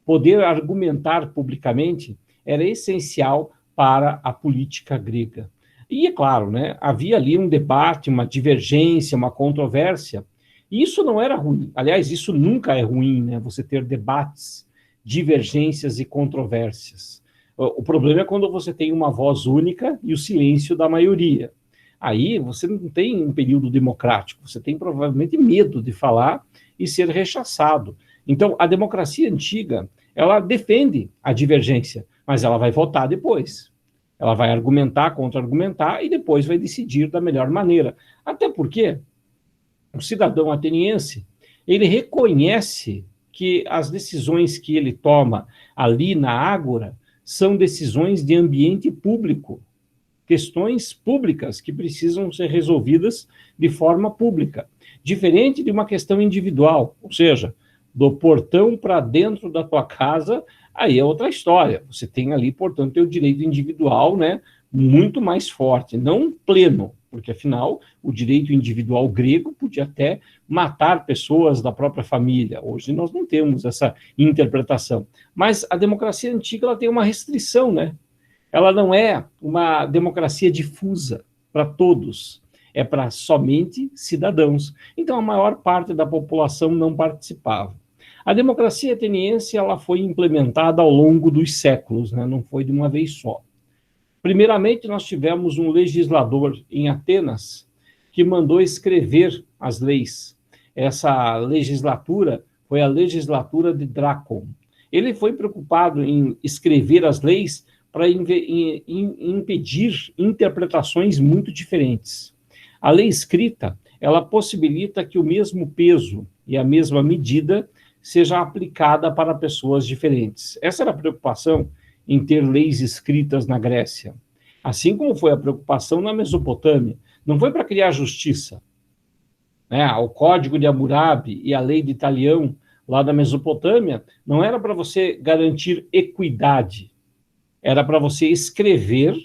poder argumentar publicamente, era essencial para a política grega. E, é claro, né, havia ali um debate, uma divergência, uma controvérsia. E isso não era ruim. Aliás, isso nunca é ruim, né, você ter debates, divergências e controvérsias. O problema é quando você tem uma voz única e o silêncio da maioria. Aí você não tem um período democrático, você tem provavelmente medo de falar e ser rechaçado. Então, a democracia antiga, ela defende a divergência, mas ela vai votar depois. Ela vai argumentar, contra-argumentar e depois vai decidir da melhor maneira. Até porque o cidadão ateniense, ele reconhece que as decisões que ele toma ali na ágora são decisões de ambiente público, questões públicas que precisam ser resolvidas de forma pública, diferente de uma questão individual, ou seja, do portão para dentro da tua casa, aí é outra história. Você tem ali, portanto, o direito individual, né, muito mais forte, não pleno, porque afinal o direito individual grego podia até matar pessoas da própria família. Hoje nós não temos essa interpretação. Mas a democracia antiga ela tem uma restrição, né? Ela não é uma democracia difusa para todos, é para somente cidadãos. Então a maior parte da população não participava. A democracia ateniense ela foi implementada ao longo dos séculos, né? Não foi de uma vez só. Primeiramente, nós tivemos um legislador em Atenas que mandou escrever as leis. Essa legislatura foi a legislatura de Drácon. Ele foi preocupado em escrever as leis para impedir interpretações muito diferentes. A lei escrita, ela possibilita que o mesmo peso e a mesma medida seja aplicada para pessoas diferentes. Essa era a preocupação em ter leis escritas na Grécia. Assim como foi a preocupação na Mesopotâmia. Não foi para criar justiça. Né? O Código de Hammurabi e a Lei de Italião, lá da Mesopotâmia, não era para você garantir equidade. Era para você escrever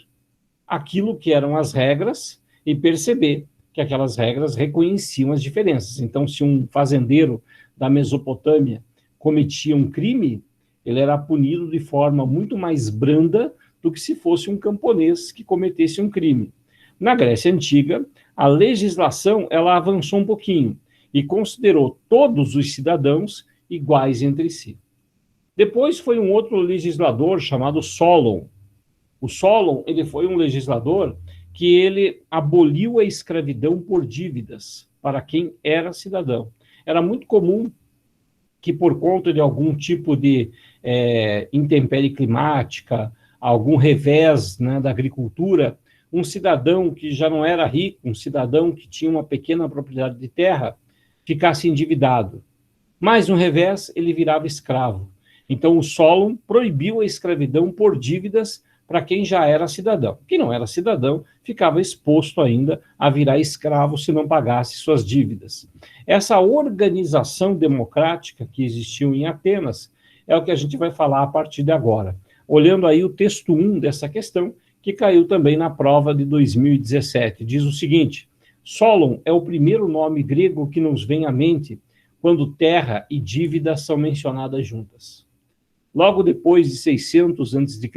aquilo que eram as regras e perceber que aquelas regras reconheciam as diferenças. Então, se um fazendeiro da Mesopotâmia cometia um crime, ele era punido de forma muito mais branda do que se fosse um camponês que cometesse um crime. Na Grécia Antiga, a legislação ela avançou um pouquinho e considerou todos os cidadãos iguais entre si. Depois foi um outro legislador chamado Solon. O Solon ele foi um legislador que ele aboliu a escravidão por dívidas para quem era cidadão. Era muito comum que por conta de algum tipo de intempérie climática, algum revés, né, da agricultura, um cidadão que já não era rico, um cidadão que tinha uma pequena propriedade de terra, ficasse endividado. Mais um revés, ele virava escravo. Então, o Solon proibiu a escravidão por dívidas para quem já era cidadão. Quem não era cidadão ficava exposto ainda a virar escravo se não pagasse suas dívidas. Essa organização democrática que existiu em Atenas é o que a gente vai falar a partir de agora. Olhando aí o texto 1 dessa questão, que caiu também na prova de 2017. Diz o seguinte: Solon é o primeiro nome grego que nos vem à mente quando terra e dívida são mencionadas juntas. Logo depois de 600 a.C.,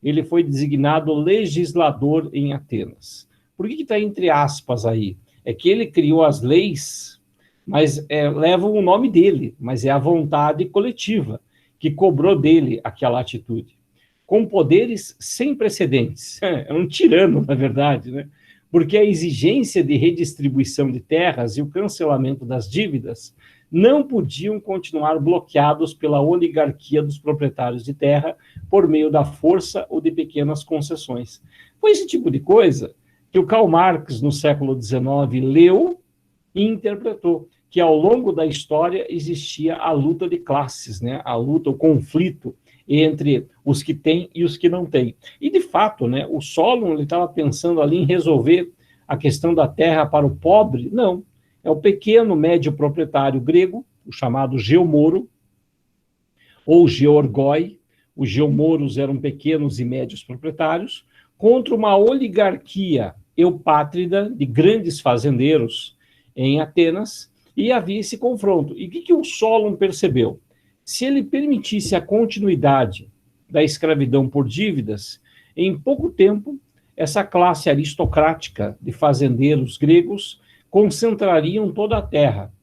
ele foi designado legislador em Atenas. Por que está entre aspas aí? É que ele criou as leis, mas levam o nome dele, mas é a vontade coletiva que cobrou dele aquela atitude. Com poderes sem precedentes. É um tirano, na verdade, né? Porque a exigência de redistribuição de terras e o cancelamento das dívidas não podiam continuar bloqueados pela oligarquia dos proprietários de terra por meio da força ou de pequenas concessões. Foi esse tipo de coisa que o Karl Marx, no século XIX, leu e interpretou, que ao longo da história existia a luta de classes, né? A luta, o conflito entre os que têm e os que não têm. E, de fato, né, o Solon estava pensando ali em resolver a questão da terra para o pobre? Não. É o pequeno médio proprietário grego, o chamado geomoro, ou georgoi. Os geomoros eram pequenos e médios proprietários, contra uma oligarquia eupátrida de grandes fazendeiros em Atenas, e havia esse confronto. E o que o Solon percebeu? Se ele permitisse a continuidade da escravidão por dívidas, em pouco tempo, essa classe aristocrática de fazendeiros gregos concentrariam toda a terra.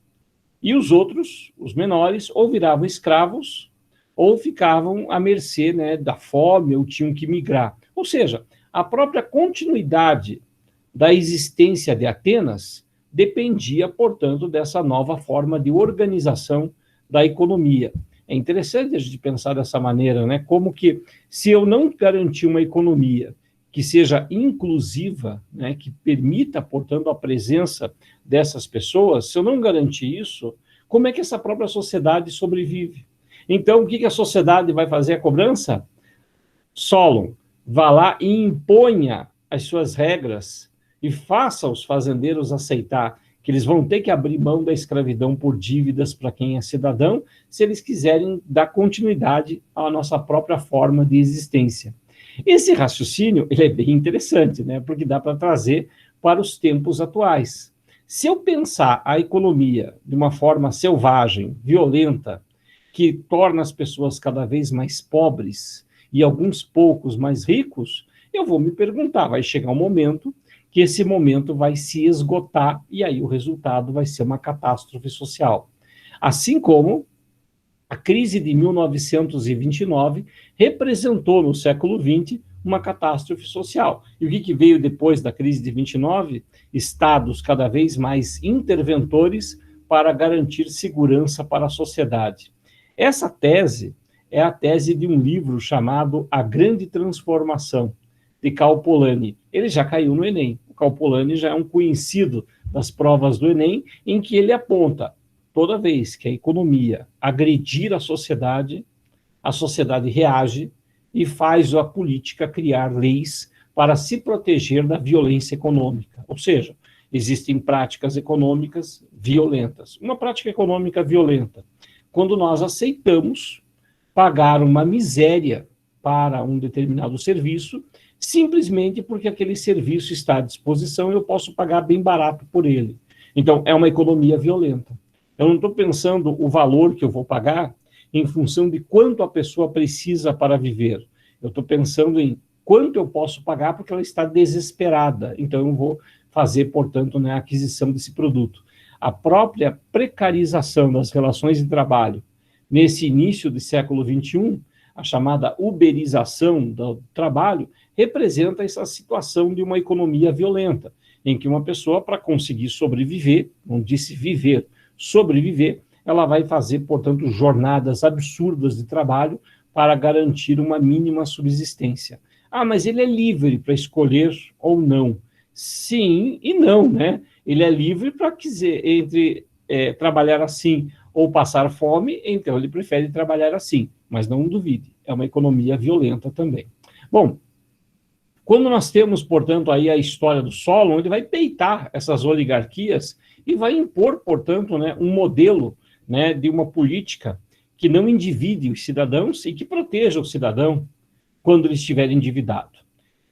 E os outros, os menores, ou viravam escravos, ou ficavam à mercê, né, da fome, ou tinham que migrar. Ou seja, a própria continuidade da existência de Atenas dependia, portanto, dessa nova forma de organização da economia. É interessante a gente pensar dessa maneira, né? Como que, se eu não garantir uma economia que seja inclusiva, né, que permita, portanto, a presença dessas pessoas, se eu não garantir isso, como é que essa própria sociedade sobrevive? Então, o que a sociedade vai fazer a cobrança? Solon, vá lá e imponha as suas regras e faça os fazendeiros aceitar que eles vão ter que abrir mão da escravidão por dívidas para quem é cidadão, se eles quiserem dar continuidade à nossa própria forma de existência. Esse raciocínio ele é bem interessante, né? Porque dá para trazer para os tempos atuais. Se eu pensar a economia de uma forma selvagem, violenta, que torna as pessoas cada vez mais pobres e alguns poucos mais ricos, eu vou me perguntar, vai chegar um momento que esse momento vai se esgotar e aí o resultado vai ser uma catástrofe social. Assim como a crise de 1929 representou no século XX uma catástrofe social. E o que veio depois da crise de 29? Estados cada vez mais interventores para garantir segurança para a sociedade. Essa tese é a tese de um livro chamado A Grande Transformação, de Cal Polanyi. Ele já caiu no Enem. O Cal Polanyi já é um conhecido das provas do Enem, em que ele aponta: toda vez que a economia agredir a sociedade reage e faz a política criar leis para se proteger da violência econômica. Ou seja, existem práticas econômicas violentas. Uma prática econômica violenta, quando nós aceitamos pagar uma miséria para um determinado serviço, simplesmente porque aquele serviço está à disposição e eu posso pagar bem barato por ele. Então, é uma economia violenta. Eu não estou pensando o valor que eu vou pagar em função de quanto a pessoa precisa para viver. Eu estou pensando em quanto eu posso pagar porque ela está desesperada. Então, eu vou fazer, portanto, a aquisição desse produto. A própria precarização das relações de trabalho nesse início do século XXI, a chamada uberização do trabalho, representa essa situação de uma economia violenta, em que uma pessoa, para conseguir sobreviver, não disse viver, sobreviver, ela vai fazer, portanto, jornadas absurdas de trabalho para garantir uma mínima subsistência. Ah, mas ele é livre para escolher ou não. Sim e não, né? Ele é livre para quiser entre trabalhar assim ou passar fome, então ele prefere trabalhar assim. Mas não duvide, é uma economia violenta também. Bom, quando nós temos, portanto, aí a história do Solon, ele vai peitar essas oligarquias e vai impor, portanto, né, um modelo, né, de uma política que não endivide os cidadãos e que proteja o cidadão quando ele estiver endividado.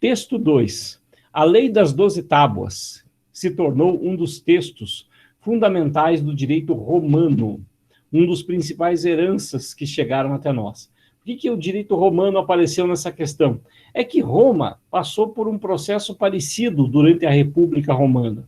Texto 2. A Lei das 12 Tábuas se tornou um dos textos fundamentais do direito romano, um dos principais heranças que chegaram até nós. Por que o direito romano apareceu nessa questão? É que Roma passou por um processo parecido durante a República Romana.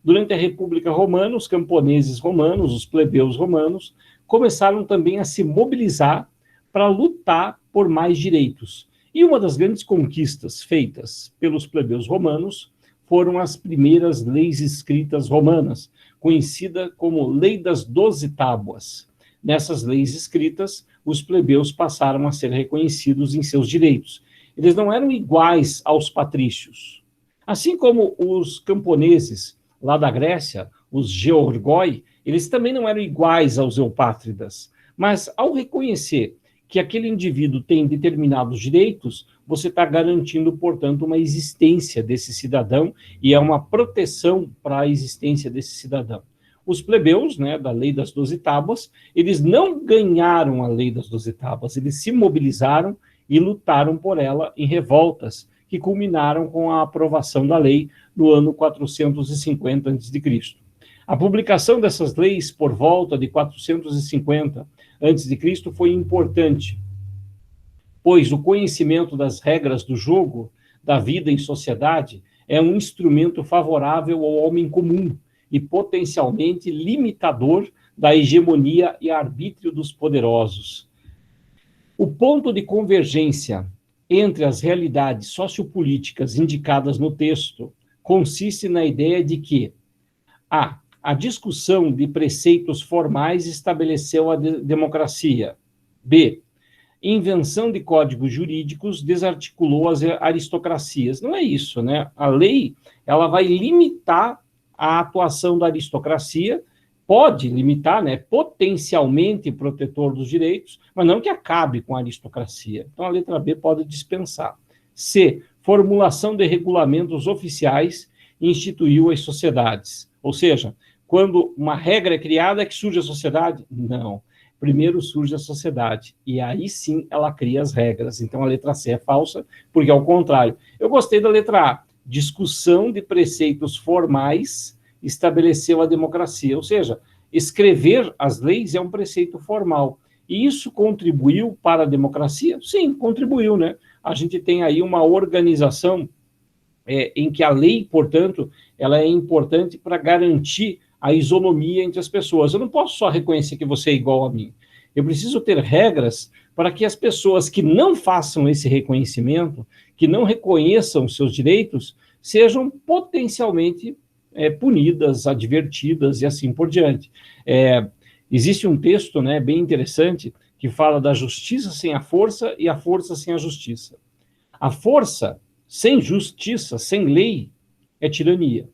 Durante a República Romana, os camponeses romanos, os plebeus romanos, começaram também a se mobilizar para lutar por mais direitos. E uma das grandes conquistas feitas pelos plebeus romanos foram as primeiras leis escritas romanas, conhecida como Lei das 12 Tábuas. Nessas leis escritas, os plebeus passaram a ser reconhecidos em seus direitos. Eles não eram iguais aos patrícios. Assim como os camponeses lá da Grécia, os georgoi, eles também não eram iguais aos eupátridas. Mas ao reconhecer que aquele indivíduo tem determinados direitos, você está garantindo, portanto, uma existência desse cidadão e é uma proteção para a existência desse cidadão. Os plebeus, né, da Lei das 12 Tábuas, eles não ganharam a Lei das 12 Tábuas, eles se mobilizaram e lutaram por ela em revoltas, que culminaram com a aprovação da lei no ano 450 a.C. A publicação dessas leis por volta de 450 a.C. foi importante, pois o conhecimento das regras do jogo, da vida em sociedade, é um instrumento favorável ao homem comum e potencialmente limitador da hegemonia e arbítrio dos poderosos. O ponto de convergência entre as realidades sociopolíticas indicadas no texto consiste na ideia de que a discussão de preceitos formais estabeleceu a democracia. B. Invenção de códigos jurídicos desarticulou as aristocracias. Não é isso, né? A lei, ela vai limitar a atuação da aristocracia, pode limitar, né, potencialmente protetor dos direitos, mas não que acabe com a aristocracia. Então, a letra B pode dispensar. C. Formulação de regulamentos oficiais instituiu as sociedades. Ou seja, quando uma regra é criada, é que surge a sociedade? Não. Primeiro surge a sociedade, e aí sim ela cria as regras. Então, a letra C é falsa, porque é o contrário. Eu gostei da letra A. Discussão de preceitos formais estabeleceu a democracia. Ou seja, escrever as leis é um preceito formal. E isso contribuiu para a democracia? Sim, contribuiu, né? A gente tem aí uma organização em que a lei, portanto, ela é importante para garantir a isonomia entre as pessoas. Eu não posso só reconhecer que você é igual a mim. Eu preciso ter regras para que as pessoas que não façam esse reconhecimento, que não reconheçam seus direitos, sejam potencialmente punidas, advertidas e assim por diante. Existe um texto, né, bem interessante que fala da justiça sem a força e a força sem a justiça. A força sem justiça, sem lei, é tirania.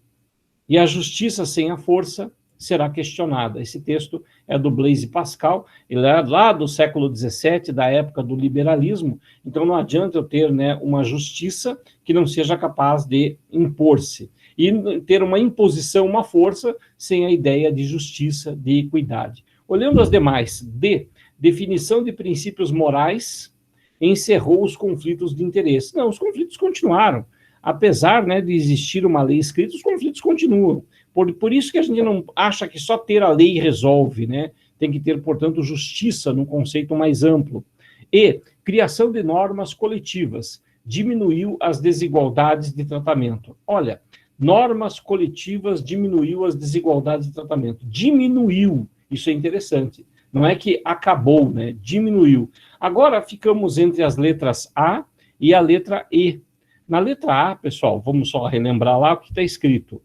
E a justiça sem a força será questionada. Esse texto é do Blaise Pascal, ele é lá do século XVII, da época do liberalismo, então não adianta eu ter, né, uma justiça que não seja capaz de impor-se, e ter uma imposição, uma força, sem a ideia de justiça, de equidade. Olhando as demais, D, definição de princípios morais, encerrou os conflitos de interesse. Não, os conflitos continuaram. Apesar, né, de existir uma lei escrita, os conflitos continuam. Por isso que a gente não acha que só ter a lei resolve, né? Tem que ter, portanto, justiça num conceito mais amplo. E criação de normas coletivas diminuiu as desigualdades de tratamento. Olha, normas coletivas diminuiu as desigualdades de tratamento. Diminuiu, isso é interessante. Não é que acabou, né? Diminuiu. Agora ficamos entre as letras A e a letra E. Na letra A, pessoal, vamos só relembrar lá o que está escrito.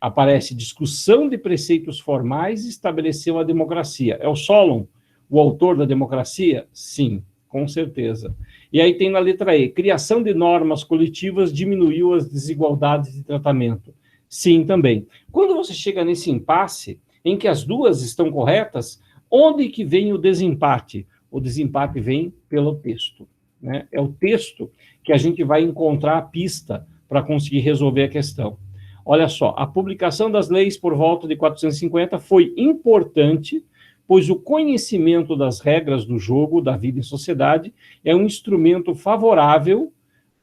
Aparece discussão de preceitos formais estabeleceu a democracia. É o Solon o autor da democracia? Sim, com certeza. E aí tem na letra E, criação de normas coletivas diminuiu as desigualdades de tratamento. Sim, também. Quando você chega nesse impasse, em que as duas estão corretas, Onde que vem o desempate? O desempate vem pelo texto, né? É o texto que a gente vai encontrar a pista para conseguir resolver a questão. Olha só, a publicação das leis por volta de 450 foi importante, pois o conhecimento das regras do jogo, da vida em sociedade, é um instrumento favorável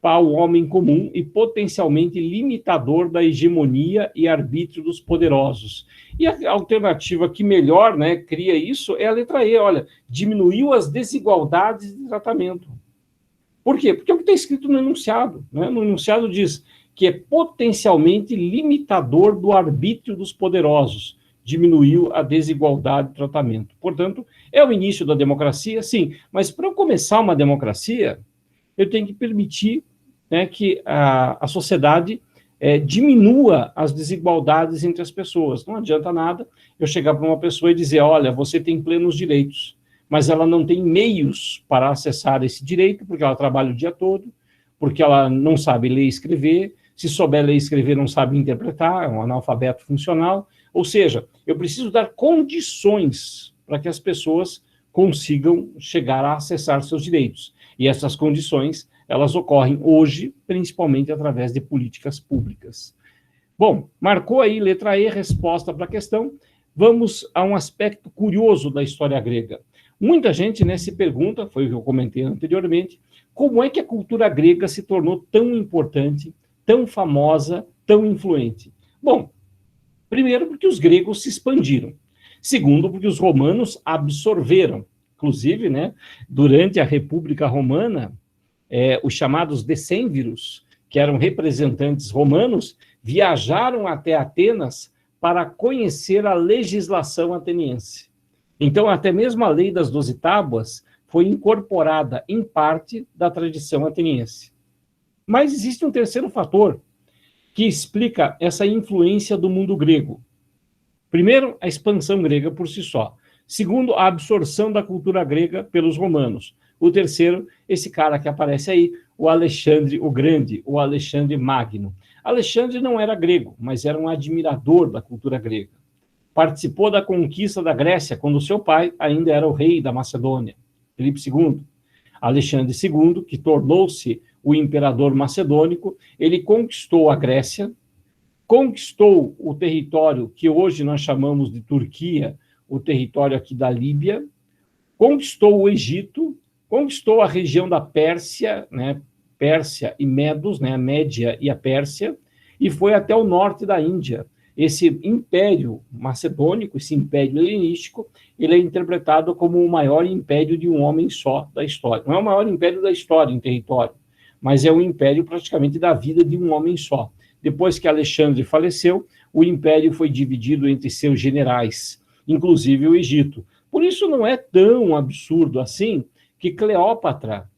para o homem comum e potencialmente limitador da hegemonia e arbítrio dos poderosos. E a alternativa que melhor, né, cria isso é a letra E, olha, diminuiu as desigualdades de tratamento. Por quê? Porque é o que está escrito no enunciado, né? No enunciado diz que é potencialmente limitador do arbítrio dos poderosos, diminuiu a desigualdade de tratamento. Portanto, é o início da democracia, sim, mas para eu começar uma democracia, eu tenho que permitir, né, que a sociedade diminua as desigualdades entre as pessoas. Não adianta nada eu chegar para uma pessoa e dizer, olha, você tem plenos direitos, mas ela não tem meios para acessar esse direito, porque ela trabalha o dia todo, porque ela não sabe ler e escrever, se souber ler e escrever não sabe interpretar, é um analfabeto funcional. Ou seja, eu preciso dar condições para que as pessoas consigam chegar a acessar seus direitos. E essas condições, elas ocorrem hoje, principalmente através de políticas públicas. Bom, marcou aí, letra E, resposta para a questão. Vamos a um aspecto curioso da história grega. Muita gente, né, se pergunta, foi o que eu comentei anteriormente, como é que a cultura grega se tornou tão importante, tão famosa, tão influente? Bom, primeiro porque os gregos se expandiram. Segundo, porque os romanos absorveram. Inclusive, né, durante a República Romana, os chamados decênviros, que eram representantes romanos, viajaram até Atenas para conhecer a legislação ateniense. Então, até mesmo a lei das 12 tábuas foi incorporada, em parte, da tradição ateniense. Mas existe um terceiro fator que explica essa influência do mundo grego. Primeiro, a expansão grega por si só. Segundo, a absorção da cultura grega pelos romanos. O terceiro, esse cara que aparece aí, o Alexandre o Grande, o Alexandre Magno. Alexandre não era grego, mas era um admirador da cultura grega. Participou da conquista da Grécia quando seu pai ainda era o rei da Macedônia, Filipe II. Alexandre II, que tornou-se o imperador macedônico, ele conquistou a Grécia, conquistou o território que hoje nós chamamos de Turquia, o território aqui da Líbia, conquistou o Egito, conquistou a região da Pérsia, né, Pérsia e Medos, né, a Média e a Pérsia, e foi até o norte da Índia. Esse império macedônico, esse império helenístico, ele é interpretado como o maior império de um homem só da história. Não é o maior império da história em território, mas é um império praticamente da vida de um homem só. Depois que Alexandre faleceu, o império foi dividido entre seus generais, inclusive o Egito. Por isso não é tão absurdo assim que Cleópatra,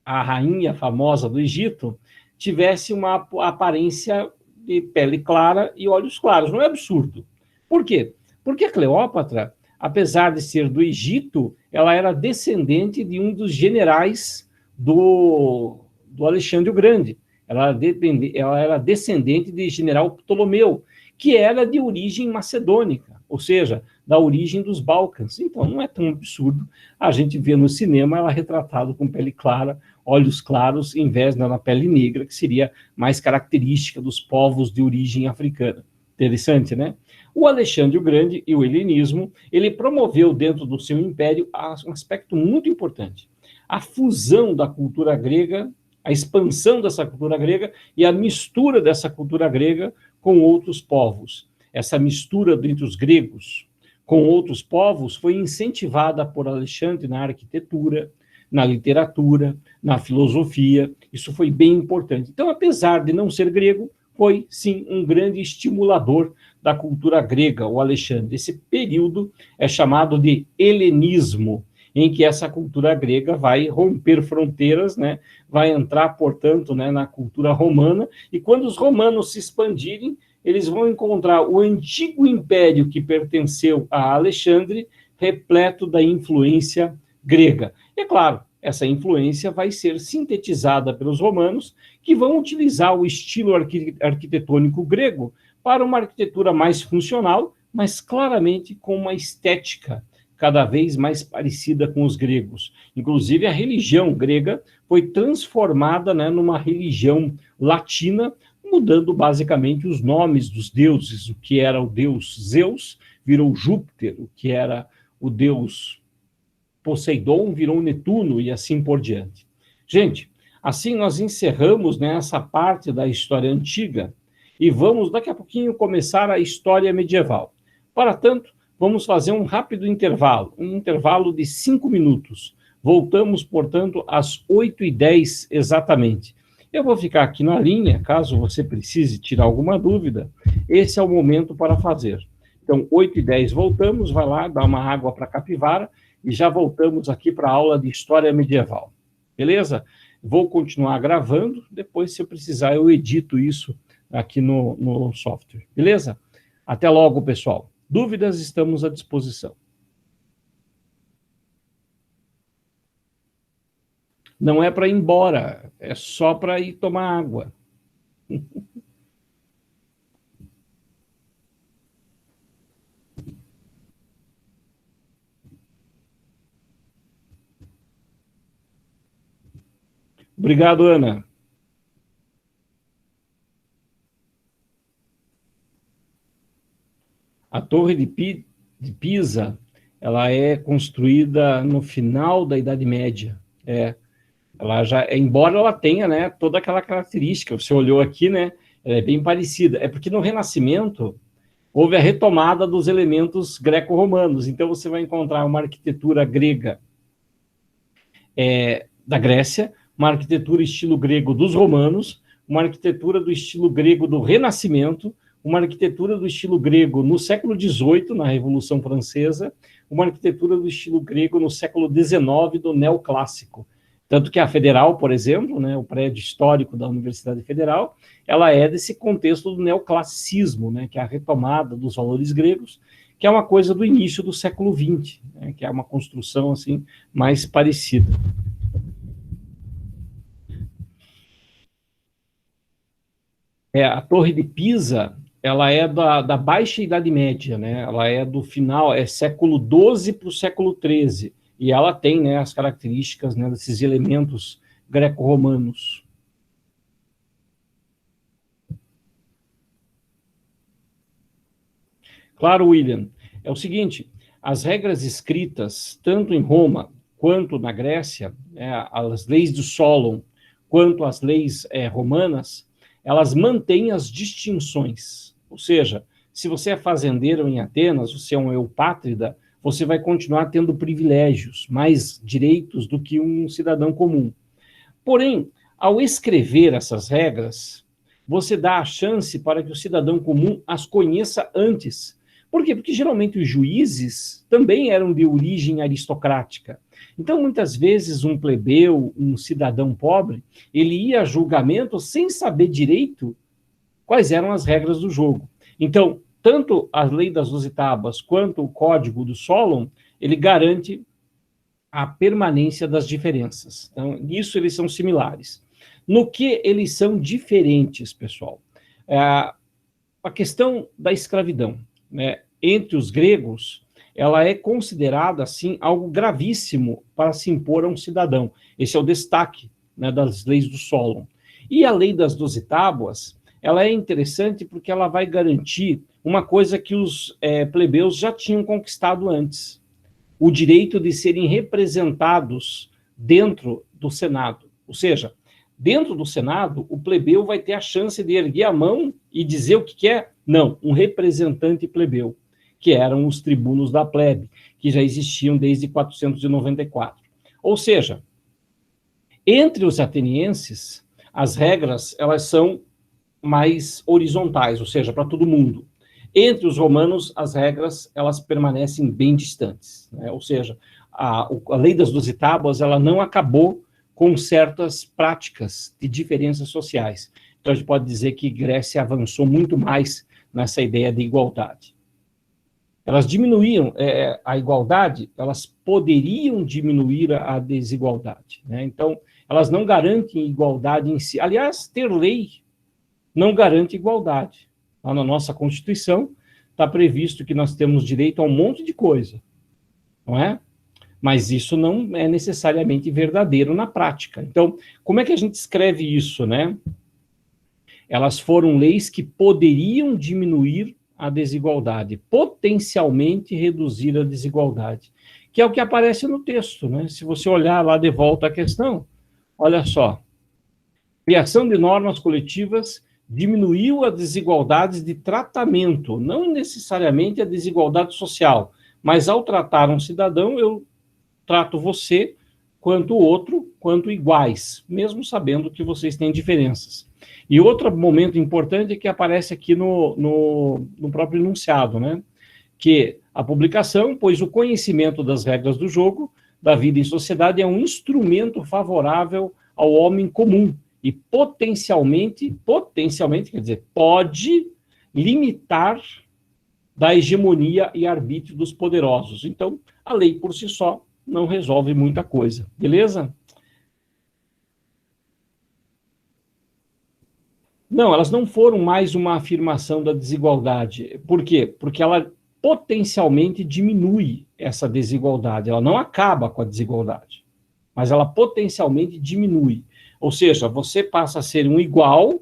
a rainha famosa do Egito, tivesse uma aparência de pele clara e olhos claros. Não é absurdo. Por quê? Porque a Cleópatra, apesar de ser do Egito, ela era descendente de um dos generais do Alexandre o Grande. Ela era descendente de general Ptolomeu, que era de origem macedônica, ou seja, da origem dos Balcãs. Então, não é tão absurdo a gente ver no cinema ela retratada com pele clara, olhos claros, em vez da pele negra, que seria mais característica dos povos de origem africana. Interessante, né? O Alexandre o Grande e o helenismo, ele promoveu dentro do seu império um aspecto muito importante. A fusão da cultura grega, a expansão dessa cultura grega e a mistura dessa cultura grega com outros povos. Essa mistura entre os gregos com outros povos foi incentivada por Alexandre na arquitetura, na literatura, na filosofia. Isso foi bem importante. Então, apesar de não ser grego, foi, sim, um grande estimulador da cultura grega, o Alexandre. Esse período é chamado de helenismo, em que essa cultura grega vai romper fronteiras, né? Vai entrar, portanto, né, na cultura romana, e quando os romanos se expandirem, eles vão encontrar o antigo império que pertenceu a Alexandre, repleto da influência grega. E, é claro, essa influência vai ser sintetizada pelos romanos, que vão utilizar o estilo arquitetônico grego para uma arquitetura mais funcional, mas claramente com uma estética cada vez mais parecida com os gregos. Inclusive, a religião grega foi transformada, né, numa religião latina, mudando basicamente os nomes dos deuses. O que era o deus Zeus virou Júpiter, o que era o deus Poseidon virou Netuno e assim por diante. Gente, assim nós encerramos, né, essa parte da história antiga e vamos daqui a pouquinho começar a história medieval. Para tanto, vamos fazer um rápido intervalo, um intervalo de 5 minutos. Voltamos, portanto, às 8h10 exatamente. Eu vou ficar aqui na linha, caso você precise tirar alguma dúvida, esse é o momento para fazer. Então, 8h10 voltamos, vai lá, dá uma água para a capivara e já voltamos aqui para a aula de História Medieval. Beleza? Vou continuar gravando, depois, se eu precisar, eu edito isso aqui no software. Beleza? Até logo, pessoal. Dúvidas, estamos à disposição. Não é para ir embora, é só para ir tomar água. Obrigado, Ana. A Torre de Pisa, ela é construída no final da Idade Média. Ela já, embora ela tenha, né, toda aquela característica, você olhou aqui, né, ela é bem parecida. É porque no Renascimento houve a retomada dos elementos greco-romanos. Então você vai encontrar uma arquitetura grega da Grécia, uma arquitetura estilo grego dos romanos, uma arquitetura do estilo grego do Renascimento, uma arquitetura do estilo grego no século XVIII, na Revolução Francesa, uma arquitetura do estilo grego no século XIX, do neoclássico. Tanto que a Federal, por exemplo, né, o prédio histórico da Universidade Federal, ela é desse contexto do neoclassicismo, né, que é a retomada dos valores gregos, que é uma coisa do início do século XX, né, que é uma construção assim mais parecida. A Torre de Pisa, ela é da Baixa Idade Média, né? Ela é do final, século XII para o século XIII, e ela tem, né, as características, né, desses elementos greco-romanos. Claro, William. É o seguinte, as regras escritas, tanto em Roma quanto na Grécia, as leis de Solon, quanto as leis romanas, elas mantêm as distinções. Ou seja, se você é fazendeiro em Atenas, você é um eupátrida, você vai continuar tendo privilégios, mais direitos do que um cidadão comum. Porém, ao escrever essas regras, você dá a chance para que o cidadão comum as conheça antes. Por quê? Porque geralmente os juízes também eram de origem aristocrática. Então, muitas vezes, um plebeu, um cidadão pobre, ele ia a julgamento sem saber direito quais eram as regras do jogo. Então, tanto a lei das 12 tábuas quanto o código do Solon, ele garante a permanência das diferenças. Então, nisso eles são similares. No que eles são diferentes, pessoal? A questão da escravidão, né, entre os gregos, ela é considerada, assim, algo gravíssimo para se impor a um cidadão. Esse é o destaque, né, das leis do Solon. E a lei das 12 tábuas, ela é interessante porque ela vai garantir uma coisa que os plebeus já tinham conquistado antes, o direito de serem representados dentro do Senado. Ou seja, dentro do Senado, o plebeu vai ter a chance de erguer a mão e dizer o que quer? Não, um representante plebeu, que eram os tribunos da plebe, que já existiam desde 494. Ou seja, entre os atenienses, as regras elas são mais horizontais, ou seja, para todo mundo. Entre os romanos, as regras elas permanecem bem distantes, né? Ou seja, a lei das 12 tábuas ela não acabou com certas práticas de diferenças sociais. Então, a gente pode dizer que Grécia avançou muito mais nessa ideia de igualdade. Elas diminuíam a igualdade, elas poderiam diminuir a desigualdade, né? Então, elas não garantem igualdade em si. Aliás, ter lei não garante igualdade. Lá na nossa Constituição está previsto que nós temos direito a um monte de coisa, não é? Mas isso não é necessariamente verdadeiro na prática. Então, como é que a gente escreve isso, né? Elas foram leis que poderiam diminuir a desigualdade, potencialmente reduzir a desigualdade, que é o que aparece no texto, né? Se você olhar lá de volta a questão, olha só. Criação de normas coletivas diminuiu as desigualdades de tratamento, não necessariamente a desigualdade social, mas ao tratar um cidadão, eu trato você quanto o outro, quanto iguais, mesmo sabendo que vocês têm diferenças. E outro momento importante é que aparece aqui no próprio enunciado, né? Que a publicação, pois o conhecimento das regras do jogo, da vida em sociedade, é um instrumento favorável ao homem comum e potencialmente, quer dizer, pode limitar da hegemonia e arbítrio dos poderosos. Então, a lei por si só não resolve muita coisa, beleza? Não, elas não foram mais uma afirmação da desigualdade. Por quê? Porque ela potencialmente diminui essa desigualdade. Ela não acaba com a desigualdade, mas ela potencialmente diminui. Ou seja, você passa a ser um igual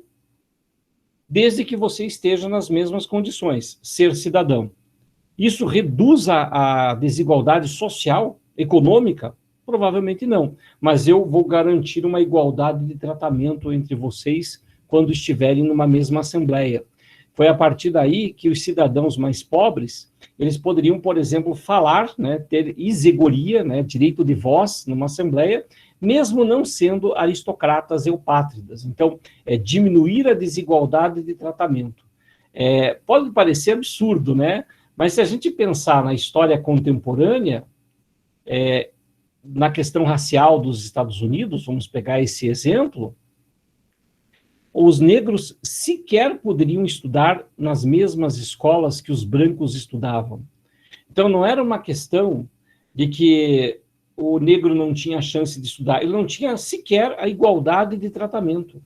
desde que você esteja nas mesmas condições, ser cidadão. Isso reduz a desigualdade social, econômica? Provavelmente não. Mas eu vou garantir uma igualdade de tratamento entre vocês quando estiverem numa mesma assembleia. Foi a partir daí que os cidadãos mais pobres, eles poderiam, por exemplo, falar, né, ter isegoria, né, direito de voz numa assembleia, mesmo não sendo aristocratas eupátridas. Então, diminuir a desigualdade de tratamento. Pode parecer absurdo, né? Mas se a gente pensar na história contemporânea, na questão racial dos Estados Unidos, vamos pegar esse exemplo, os negros sequer poderiam estudar nas mesmas escolas que os brancos estudavam. Então, não era uma questão de que o negro não tinha chance de estudar, ele não tinha sequer a igualdade de tratamento.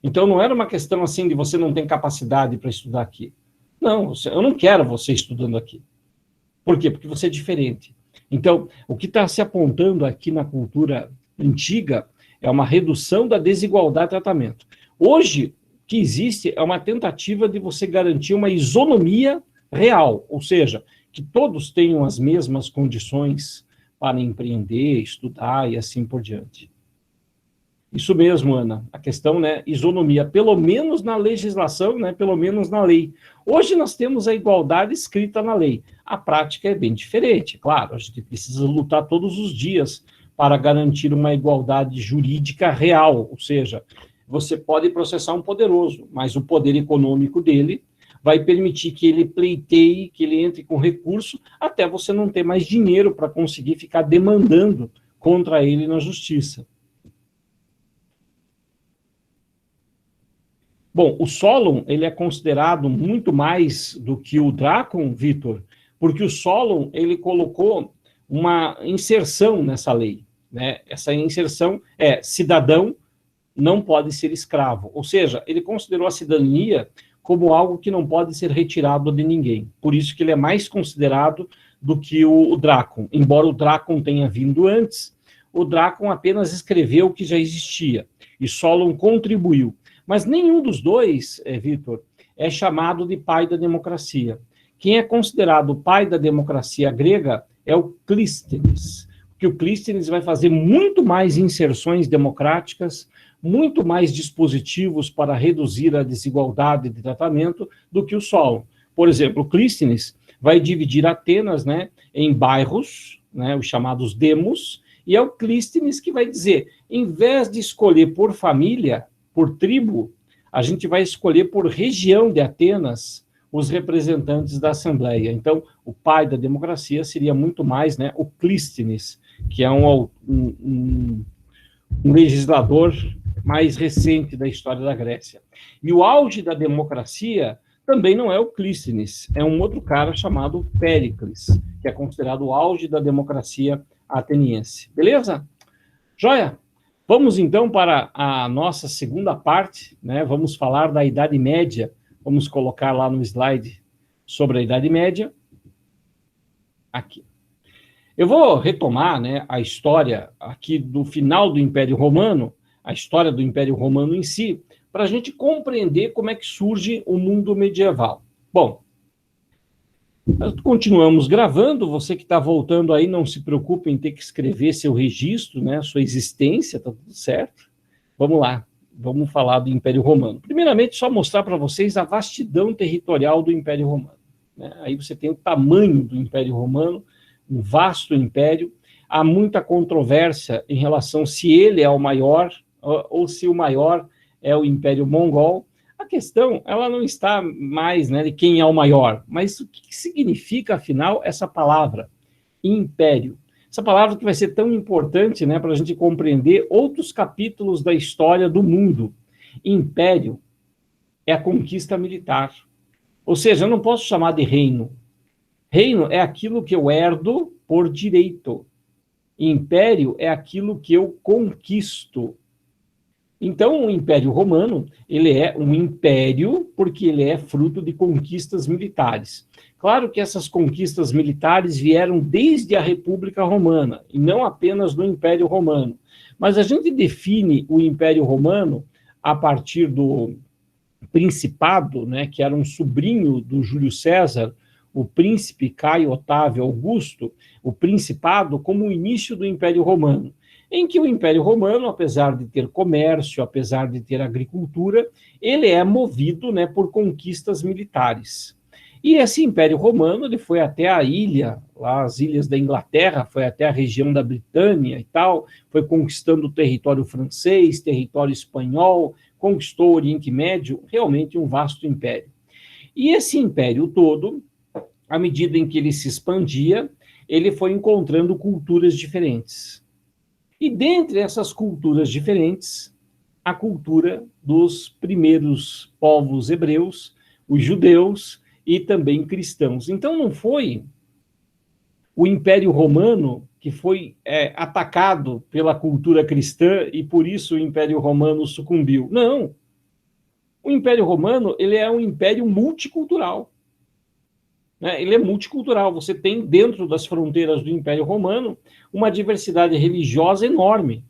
Então, não era uma questão assim de você não tem capacidade para estudar aqui. Não, eu não quero você estudando aqui. Por quê? Porque você é diferente. Então, o que está se apontando aqui na cultura antiga é uma redução da desigualdade de tratamento. Hoje, o que existe é uma tentativa de você garantir uma isonomia real, ou seja, que todos tenham as mesmas condições para empreender, estudar e assim por diante. Isso mesmo, Ana, a questão, né, isonomia, pelo menos na legislação, né, pelo menos na lei. Hoje nós temos a igualdade escrita na lei. A prática é bem diferente, claro, a gente precisa lutar todos os dias para garantir uma igualdade jurídica real, ou seja, você pode processar um poderoso, mas o poder econômico dele vai permitir que ele pleiteie, que ele entre com recurso, até você não ter mais dinheiro para conseguir ficar demandando contra ele na justiça. Bom, o Solon, ele é considerado muito mais do que o Drácon, Vitor, porque o Solon, ele colocou uma inserção nessa lei, né? Essa inserção é cidadão não pode ser escravo, ou seja, ele considerou a cidadania como algo que não pode ser retirado de ninguém. Por isso que ele é mais considerado do que o Drácon. Embora o Drácon tenha vindo antes, o Drácon apenas escreveu o que já existia, e Solon contribuiu. Mas nenhum dos dois, Vitor, é chamado de pai da democracia. Quem é considerado o pai da democracia grega é o Clístenes, porque o Clístenes vai fazer muito mais inserções democráticas, muito mais dispositivos para reduzir a desigualdade de tratamento do que o Solon. Por exemplo, o Clístenes vai dividir Atenas, né, em bairros, né, os chamados demos, e é o Clístenes que vai dizer, em vez de escolher por família, por tribo, a gente vai escolher por região de Atenas os representantes da Assembleia. Então, o pai da democracia seria muito mais, né, o Clístenes, que é um legislador mais recente da história da Grécia. E o auge da democracia também não é o Clístenes, é um outro cara chamado Péricles, que é considerado o auge da democracia ateniense. Beleza? Joia? Vamos, então, para a nossa segunda parte, né? Vamos falar da Idade Média. Vamos colocar lá no slide sobre a Idade Média. Aqui. Eu vou retomar, né, a história aqui do final do Império Romano, a história do Império Romano em si, para a gente compreender como é que surge o mundo medieval. Bom, nós continuamos gravando, você que está voltando aí, não se preocupe em ter que escrever seu registro, né, sua existência, está tudo certo. Vamos lá, vamos falar do Império Romano. Primeiramente, só mostrar para vocês a vastidão territorial do Império Romano. Né? Aí você tem o tamanho do Império Romano, um vasto império. Há muita controvérsia em relação se ele é o maior ou se o maior é o Império Mongol. A questão, ela não está mais, né, de quem é o maior, mas o que significa, afinal, essa palavra, império? Essa palavra que vai ser tão importante, né, para a gente compreender outros capítulos da história do mundo. Império é a conquista militar. Ou seja, eu não posso chamar de reino. Reino é aquilo que eu herdo por direito. Império é aquilo que eu conquisto. Então, o Império Romano, ele é um império porque ele é fruto de conquistas militares. Claro que essas conquistas militares vieram desde a República Romana, e não apenas do Império Romano. Mas a gente define o Império Romano a partir do Principado, né, que era um sobrinho do Júlio César, o príncipe Caio Otávio Augusto, o Principado como o início do Império Romano, em que o Império Romano, apesar de ter comércio, apesar de ter agricultura, ele é movido, né, por conquistas militares. E esse Império Romano, ele foi até a ilha, lá as ilhas da Inglaterra, foi até a região da Britânia e tal, foi conquistando o território francês, território espanhol, conquistou o Oriente Médio, realmente um vasto império. E esse império todo, à medida em que ele se expandia, ele foi encontrando culturas diferentes. E dentre essas culturas diferentes, a cultura dos primeiros povos hebreus, os judeus e também cristãos. Então não foi o Império Romano que foi atacado pela cultura cristã e por isso o Império Romano sucumbiu. Não. O Império Romano, ele é um império multicultural. Ele é multicultural. Você tem dentro das fronteiras do Império Romano uma diversidade religiosa enorme.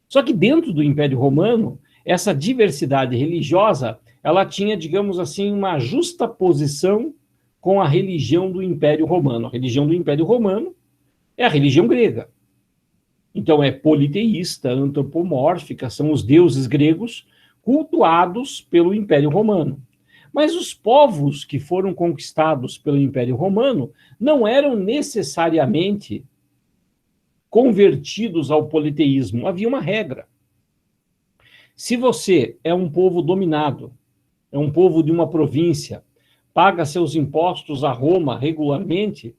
Só que dentro do Império Romano, essa diversidade religiosa, ela tinha, digamos assim, uma justa posição com a religião do Império Romano. A religião do Império Romano é a religião grega. Então é politeísta, antropomórfica, são os deuses gregos cultuados pelo Império Romano. Mas os povos que foram conquistados pelo Império Romano não eram necessariamente convertidos ao politeísmo. Havia uma regra. Se você é um povo dominado, é um povo de uma província, paga seus impostos a Roma regularmente,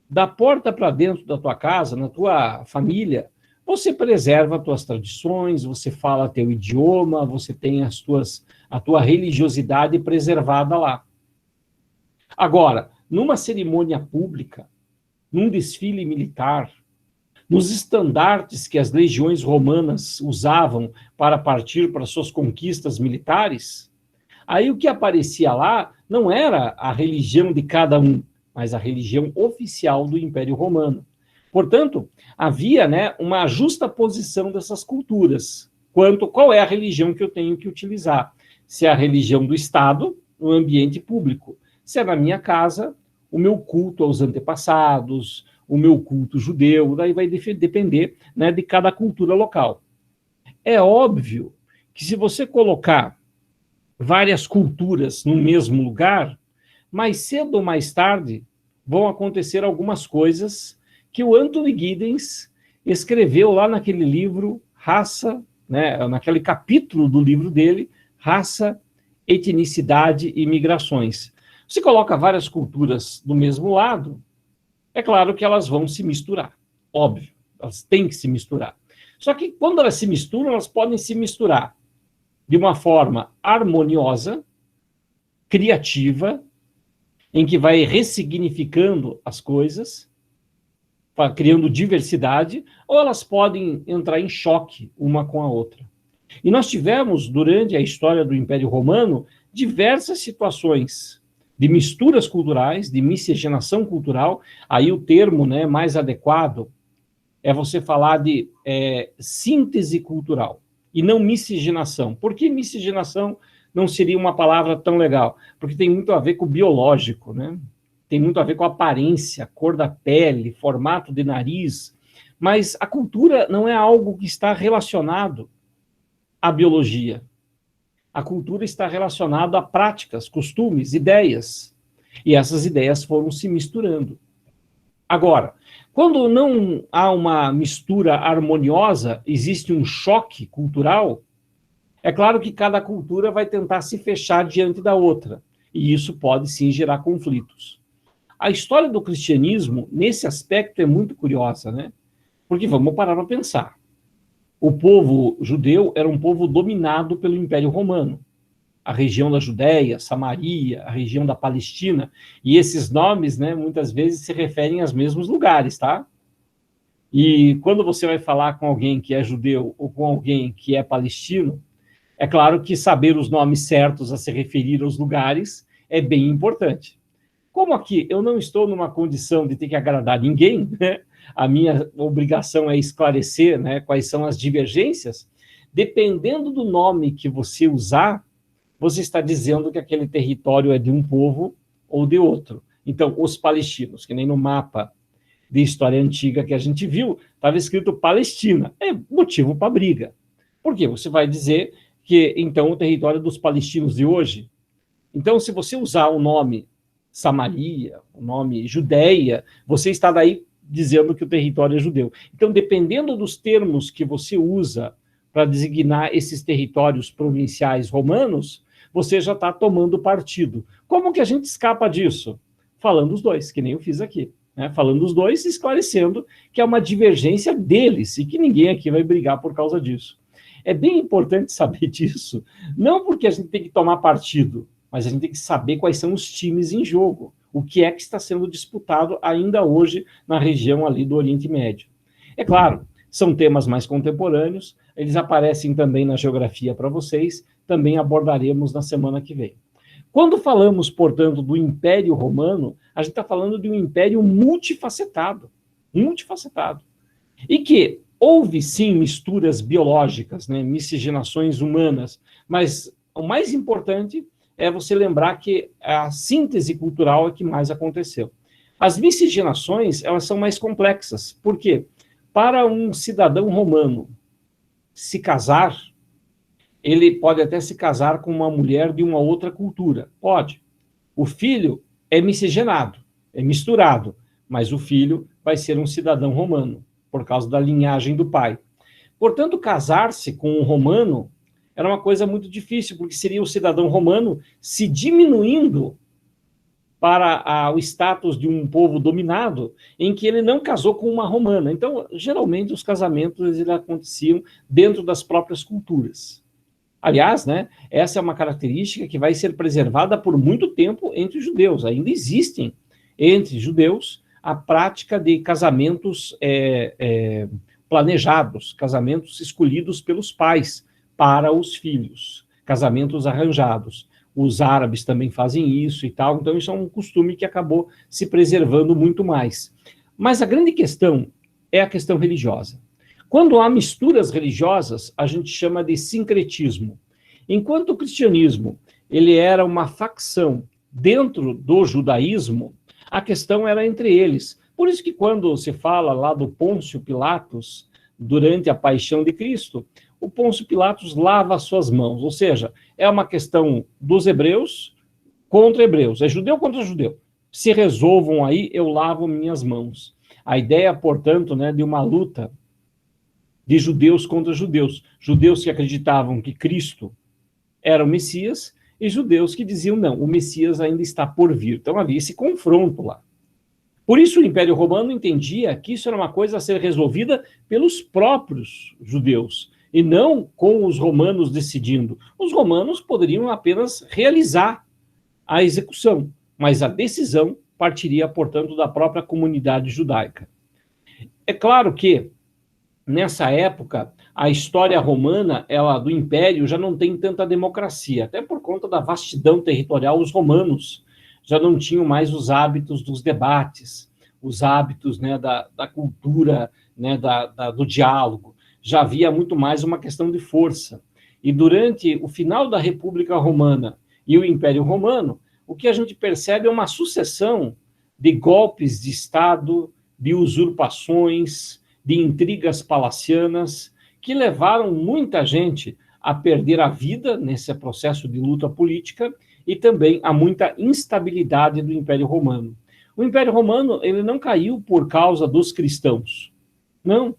da porta para dentro da tua casa, na tua família, você preserva as tuas tradições, você fala teu idioma, você tem a tua religiosidade preservada lá. Agora, numa cerimônia pública, num desfile militar, nos estandartes que as legiões romanas usavam para partir para suas conquistas militares, aí o que aparecia lá não era a religião de cada um, mas a religião oficial do Império Romano. Portanto, havia, né, uma justa posição dessas culturas quanto qual é a religião que eu tenho que utilizar. Se é a religião do Estado, no ambiente público. Se é na minha casa, o meu culto aos antepassados, o meu culto judeu, daí vai depender, né, de cada cultura local. É óbvio que se você colocar várias culturas no mesmo lugar, mais cedo ou mais tarde vão acontecer algumas coisas que o Anthony Giddens escreveu lá naquele livro Raça, né, naquele capítulo do livro dele, Raça, Etnicidade e Migrações. Se coloca várias culturas do mesmo lado, é claro que elas vão se misturar, óbvio, elas têm que se misturar. Só que quando elas se misturam, elas podem se misturar de uma forma harmoniosa, criativa, em que vai ressignificando as coisas, criando diversidade, ou elas podem entrar em choque uma com a outra. E nós tivemos, durante a história do Império Romano, diversas situações de misturas culturais, de miscigenação cultural. Aí o termo, né, mais adequado é você falar de síntese cultural e não miscigenação. Por que miscigenação não seria uma palavra tão legal? Porque tem muito a ver com o biológico, né? Tem muito a ver com a aparência, cor da pele, formato de nariz. Mas a cultura não é algo que está relacionado à biologia. A cultura está relacionada a práticas, costumes, ideias. E essas ideias foram se misturando. Agora, quando não há uma mistura harmoniosa, existe um choque cultural, é claro que cada cultura vai tentar se fechar diante da outra. E isso pode sim gerar conflitos. A história do cristianismo, nesse aspecto, é muito curiosa, né? Porque vamos parar para pensar. O povo judeu era um povo dominado pelo Império Romano. A região da Judéia, Samaria, a região da Palestina, e esses nomes, né, muitas vezes se referem aos mesmos lugares, tá? E quando você vai falar com alguém que é judeu ou com alguém que é palestino, é claro que saber os nomes certos a se referir aos lugares é bem importante. Como aqui eu não estou numa condição de ter que agradar ninguém, né? A minha obrigação é esclarecer, né, quais são as divergências. Dependendo do nome que você usar, você está dizendo que aquele território é de um povo ou de outro. Então, os palestinos, que nem no mapa de história antiga que a gente viu, estava escrito Palestina. É motivo para briga. Por quê? Você vai dizer que, então, o território dos palestinos de hoje. Então, se você usar o nome Samaria, o nome Judéia, você está daí dizendo que o território é judeu. Então, dependendo dos termos que você usa para designar esses territórios provinciais romanos, você já está tomando partido. Como que a gente escapa disso? Falando os dois, que nem eu fiz aqui. Né? Falando os dois, esclarecendo que é uma divergência deles e que ninguém aqui vai brigar por causa disso. É bem importante saber disso, não porque a gente tem que tomar partido, mas a gente tem que saber quais são os times em jogo, o que é que está sendo disputado ainda hoje na região ali do Oriente Médio. É claro, são temas mais contemporâneos, eles aparecem também na geografia para vocês, também abordaremos na semana que vem. Quando falamos, portanto, do Império Romano, a gente está falando de um império multifacetado, e que houve sim misturas biológicas, né, miscigenações humanas, mas o mais importante é você lembrar que a síntese cultural é que mais aconteceu. As miscigenações, elas são mais complexas. Por quê? Para um cidadão romano se casar, ele pode até se casar com uma mulher de uma outra cultura. Pode. O filho é miscigenado, é misturado, mas o filho vai ser um cidadão romano, por causa da linhagem do pai. Portanto, casar-se com um romano era uma coisa muito difícil, porque seria o cidadão romano se diminuindo para o status de um povo dominado, em que ele não casou com uma romana. Então, geralmente, os casamentos eles aconteciam dentro das próprias culturas. Aliás, né, essa é uma característica que vai ser preservada por muito tempo entre os judeus. Ainda existem entre judeus a prática de casamentos planejados, casamentos escolhidos pelos pais para os filhos, casamentos arranjados. Os árabes também fazem isso e tal, então isso é um costume que acabou se preservando muito mais. Mas a grande questão é a questão religiosa. Quando há misturas religiosas, a gente chama de sincretismo. Enquanto o cristianismo ele era uma facção dentro do judaísmo, a questão era entre eles. Por isso que quando se fala lá do Pôncio Pilatos, durante a paixão de Cristo, o Pôncio Pilatos lava as suas mãos, ou seja, é uma questão dos hebreus contra hebreus, é judeu contra judeu. Se resolvam aí, eu lavo minhas mãos. A ideia, portanto, né, de uma luta de judeus contra judeus. Judeus que acreditavam que Cristo era o Messias e judeus que diziam, não, o Messias ainda está por vir. Então havia esse confronto lá. Por isso o Império Romano entendia que isso era uma coisa a ser resolvida pelos próprios judeus, e não com os romanos decidindo. Os romanos poderiam apenas realizar a execução, mas a decisão partiria, portanto, da própria comunidade judaica. É claro que, nessa época, a história romana, ela do Império, já não tem tanta democracia, até por conta da vastidão territorial. Os romanos já não tinham mais os hábitos dos debates, os hábitos, né, da cultura, né, do diálogo. Já havia muito mais uma questão de força. E durante o final da República Romana e o Império Romano, o que a gente percebe é uma sucessão de golpes de Estado, de usurpações, de intrigas palacianas, que levaram muita gente a perder a vida nesse processo de luta política e também a muita instabilidade do Império Romano. O Império Romano, ele não caiu por causa dos cristãos. Não.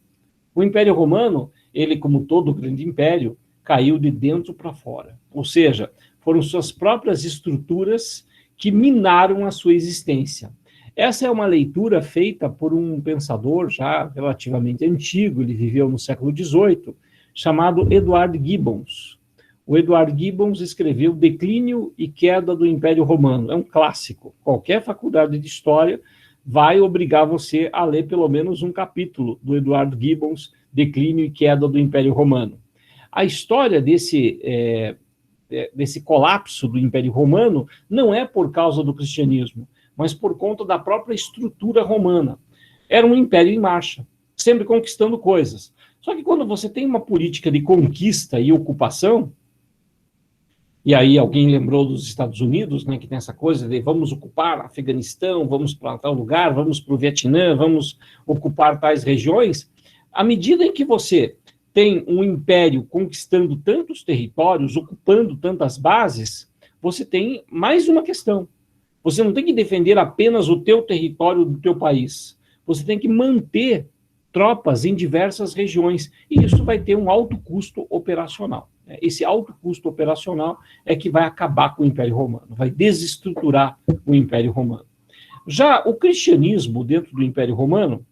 O Império Romano, ele, como todo grande império, caiu de dentro para fora. Ou seja, foram suas próprias estruturas que minaram a sua existência. Essa é uma leitura feita por um pensador já relativamente antigo, ele viveu no século XVIII, chamado Edward Gibbons. O Edward Gibbons escreveu Declínio e Queda do Império Romano. É um clássico. Qualquer faculdade de história vai obrigar você a ler pelo menos um capítulo do Edward Gibbons, Declínio e Queda do Império Romano. A história desse colapso do Império Romano não é por causa do cristianismo, mas por conta da própria estrutura romana. Era um império em marcha, sempre conquistando coisas. Só que quando você tem uma política de conquista e ocupação, e aí alguém lembrou dos Estados Unidos, né, que tem essa coisa de vamos ocupar Afeganistão, vamos para tal lugar, vamos para o Vietnã, vamos ocupar tais regiões, à medida em que você tem um império conquistando tantos territórios, ocupando tantas bases, você tem mais uma questão. Você não tem que defender apenas o teu território do teu país. Você tem que manter tropas em diversas regiões, e isso vai ter um alto custo operacional. Esse alto custo operacional é que vai acabar com o Império Romano, vai desestruturar o Império Romano. Já o cristianismo dentro do Império Romano,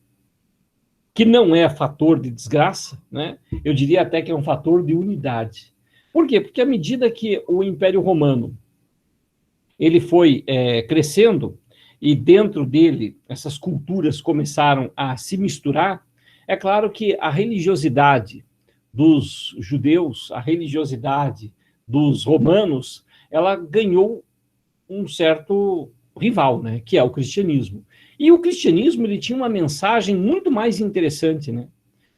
que não é fator de desgraça, né? Eu diria até que é um fator de unidade. Por quê? Porque à medida que o Império Romano ele foi crescendo e dentro dele essas culturas começaram a se misturar, é claro que a religiosidade dos judeus, a religiosidade dos romanos, ela ganhou um certo rival, né, que é o cristianismo. E o cristianismo ele tinha uma mensagem muito mais interessante, né?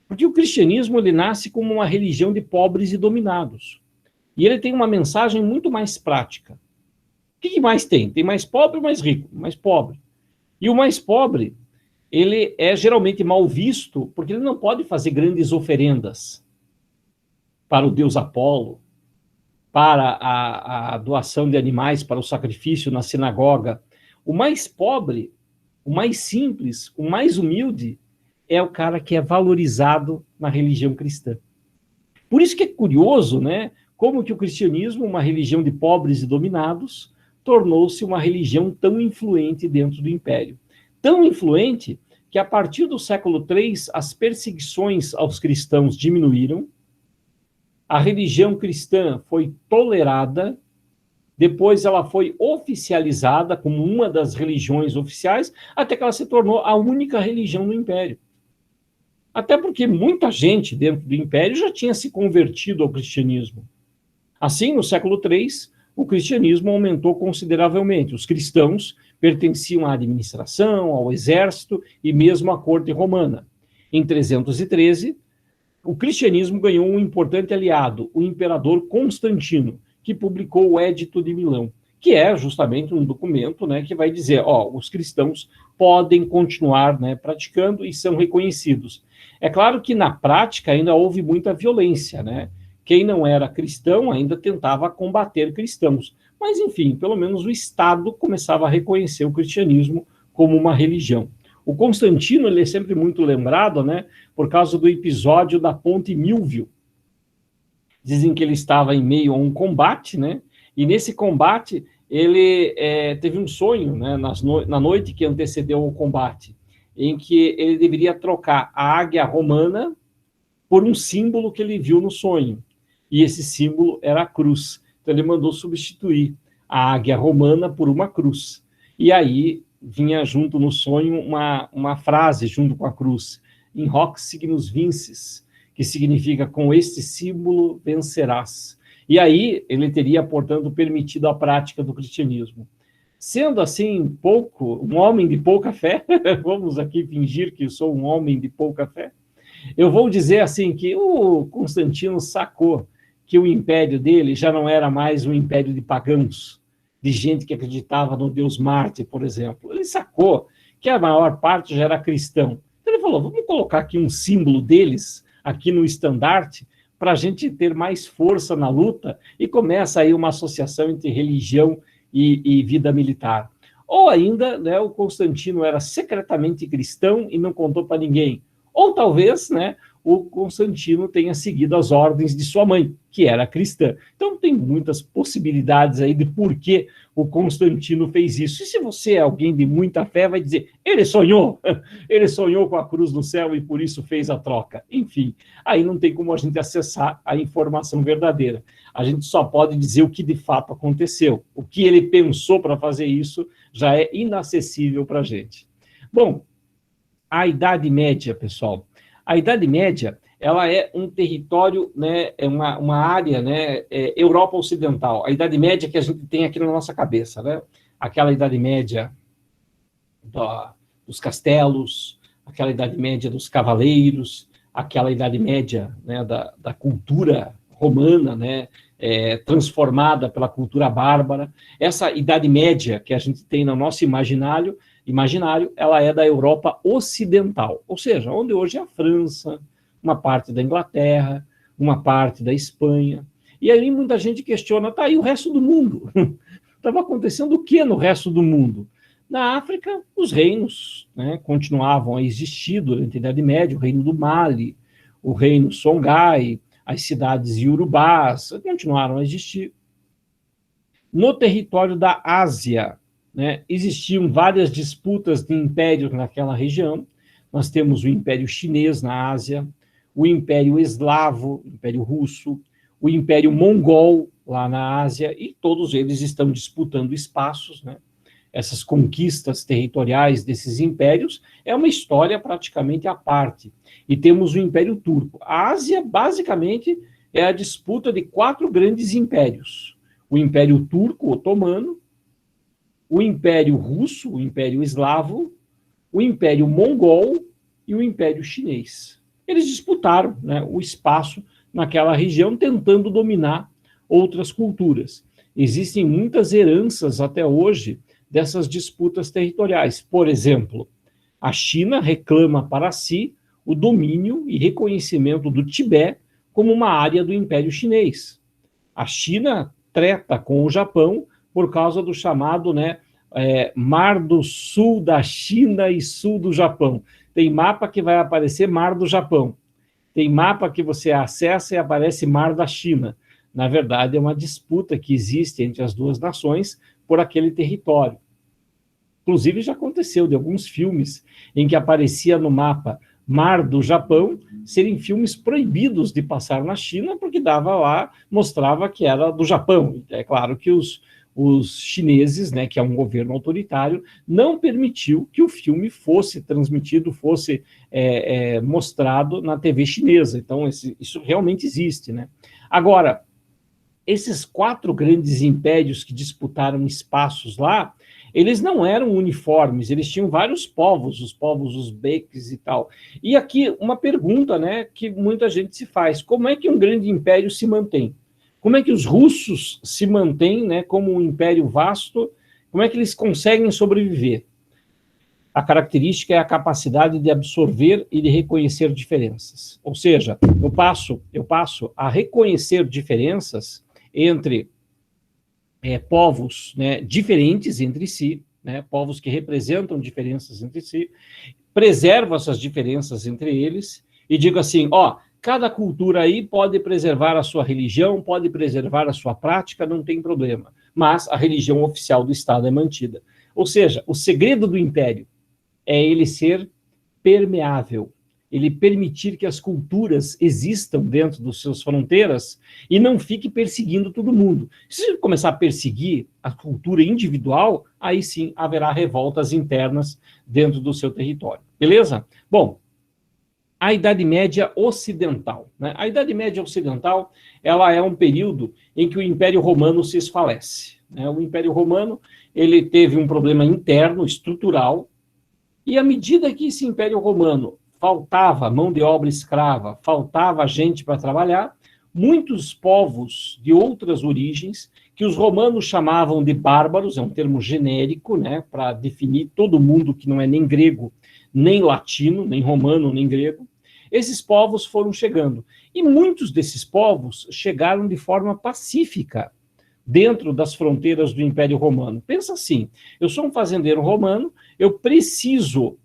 Porque o cristianismo ele nasce como uma religião de pobres e dominados. E ele tem uma mensagem muito mais prática. O que mais tem? Tem mais pobre ou mais rico? Mais pobre. E o mais pobre, ele é geralmente mal visto porque ele não pode fazer grandes oferendas para o deus Apolo, para a doação de animais, para o sacrifício na sinagoga. O mais pobre, o mais simples, o mais humilde é o cara que é valorizado na religião cristã. Por isso que é curioso, né, como que o cristianismo, uma religião de pobres e dominados, tornou-se uma religião tão influente dentro do Império. Tão influente que, a partir do século III, as perseguições aos cristãos diminuíram, a religião cristã foi tolerada, depois ela foi oficializada como uma das religiões oficiais, até que ela se tornou a única religião do Império. Até porque muita gente dentro do Império já tinha se convertido ao cristianismo. Assim, no século III, o cristianismo aumentou consideravelmente. Os cristãos pertenciam à administração, ao exército e mesmo à corte romana. Em 313, o cristianismo ganhou um importante aliado, o imperador Constantino, que publicou o Édito de Milão, que é justamente um documento, né, que vai dizer, os cristãos podem continuar, né, praticando e são reconhecidos. É claro que na prática ainda houve muita violência, né? Quem não era cristão ainda tentava combater cristãos. Mas, enfim, pelo menos o Estado começava a reconhecer o cristianismo como uma religião. O Constantino ele é sempre muito lembrado, né, por causa do episódio da Ponte Milvio. Dizem que ele estava em meio a um combate, né, e nesse combate ele teve um sonho, né, na noite que antecedeu o combate, em que ele deveria trocar a águia romana por um símbolo que ele viu no sonho. E esse símbolo era a cruz. Então ele mandou substituir a águia romana por uma cruz. E aí vinha junto no sonho uma frase junto com a cruz, in hoc signos vinces, que significa com este símbolo vencerás. E aí ele teria, portanto, permitido a prática do cristianismo. Sendo assim um homem de pouca fé, vamos aqui fingir que sou um homem de pouca fé, eu vou dizer assim que o Constantino sacou que o império dele já não era mais um império de pagãos, de gente que acreditava no Deus Marte, por exemplo. Ele sacou que a maior parte já era cristão. Então ele falou, vamos colocar aqui um símbolo deles, aqui no estandarte, para a gente ter mais força na luta, e começa aí uma associação entre religião e vida militar. Ou ainda, né, o Constantino era secretamente cristão e não contou para ninguém. Ou talvez, né, o Constantino tenha seguido as ordens de sua mãe, que era cristã. Então tem muitas possibilidades aí de por que o Constantino fez isso. E se você é alguém de muita fé, vai dizer, ele sonhou com a cruz no céu e por isso fez a troca. Enfim, aí não tem como a gente acessar a informação verdadeira. A gente só pode dizer o que de fato aconteceu. O que ele pensou para fazer isso já é inacessível para a gente. Bom, a Idade Média, pessoal. A Idade Média, ela é um território, né, é uma área, né, Europa Ocidental. A Idade Média que a gente tem aqui na nossa cabeça, né? Aquela Idade Média dos castelos, aquela Idade Média dos cavaleiros, aquela Idade Média, né, da cultura romana, né, transformada pela cultura bárbara. Essa Idade Média que a gente tem no nosso imaginário, ela é da Europa Ocidental, ou seja, onde hoje é a França, uma parte da Inglaterra, uma parte da Espanha. E aí muita gente questiona, tá aí o resto do mundo? Estava acontecendo o que no resto do mundo? Na África, os reinos, né, continuavam a existir durante a Idade Média, o reino do Mali, o reino Songhai, as cidades iorubás continuaram a existir. No território da Ásia, né, existiam várias disputas de impérios naquela região. Nós temos o Império Chinês na Ásia, o Império Eslavo, o Império Russo, o Império Mongol lá na Ásia, e todos eles estão disputando espaços, né? Essas conquistas territoriais desses impérios é uma história praticamente à parte. E temos o Império Turco. A Ásia, basicamente, é a disputa de 4 grandes impérios. O Império Turco Otomano, o Império Russo, o Império Eslavo, o Império Mongol e o Império Chinês. Eles disputaram, né, o espaço naquela região, tentando dominar outras culturas. Existem muitas heranças até hoje dessas disputas territoriais. Por exemplo, a China reclama para si o domínio e reconhecimento do Tibete como uma área do Império Chinês. A China treta com o Japão por causa do chamado, né, Mar do Sul da China e Sul do Japão. Tem mapa que vai aparecer Mar do Japão. Tem mapa que você acessa e aparece Mar da China. Na verdade, é uma disputa que existe entre as duas nações por aquele território. Inclusive, já aconteceu de alguns filmes em que aparecia no mapa Mar do Japão serem filmes proibidos de passar na China, porque dava lá, mostrava que era do Japão. É claro que os chineses, né, que é um governo autoritário, não permitiu que o filme fosse transmitido, fosse mostrado na TV chinesa. Então, isso realmente existe, né? Agora, esses 4 grandes impérios que disputaram espaços lá, eles não eram uniformes, eles tinham vários povos, os povos uzbeques e tal. E aqui uma pergunta, né, que muita gente se faz: como é que um grande império se mantém? Como é que os russos se mantêm, né, como um império vasto? Como é que eles conseguem sobreviver? A característica é a capacidade de absorver e de reconhecer diferenças. Ou seja, eu passo a reconhecer diferenças entre povos, né, diferentes entre si, né, povos que representam diferenças entre si, preservo essas diferenças entre eles e digo assim, ó, cada cultura aí pode preservar a sua religião, pode preservar a sua prática, não tem problema, mas a religião oficial do Estado é mantida. Ou seja, o segredo do império é ele ser permeável, ele permitir que as culturas existam dentro das suas fronteiras e não fique perseguindo todo mundo. Se começar a perseguir a cultura individual, aí sim haverá revoltas internas dentro do seu território. Beleza? Bom, a Idade Média Ocidental, né? A Idade Média Ocidental, ela é um período em que o Império Romano se esfalece, né? O Império Romano, ele teve um problema interno, estrutural, e à medida que esse Império Romano faltava mão de obra escrava, faltava gente para trabalhar, muitos povos de outras origens, que os romanos chamavam de bárbaros, é um termo genérico, né, para definir todo mundo que não é nem grego, nem latino, nem romano, nem grego, esses povos foram chegando. E muitos desses povos chegaram de forma pacífica dentro das fronteiras do Império Romano. Pensa assim, eu sou um fazendeiro romano, eu preciso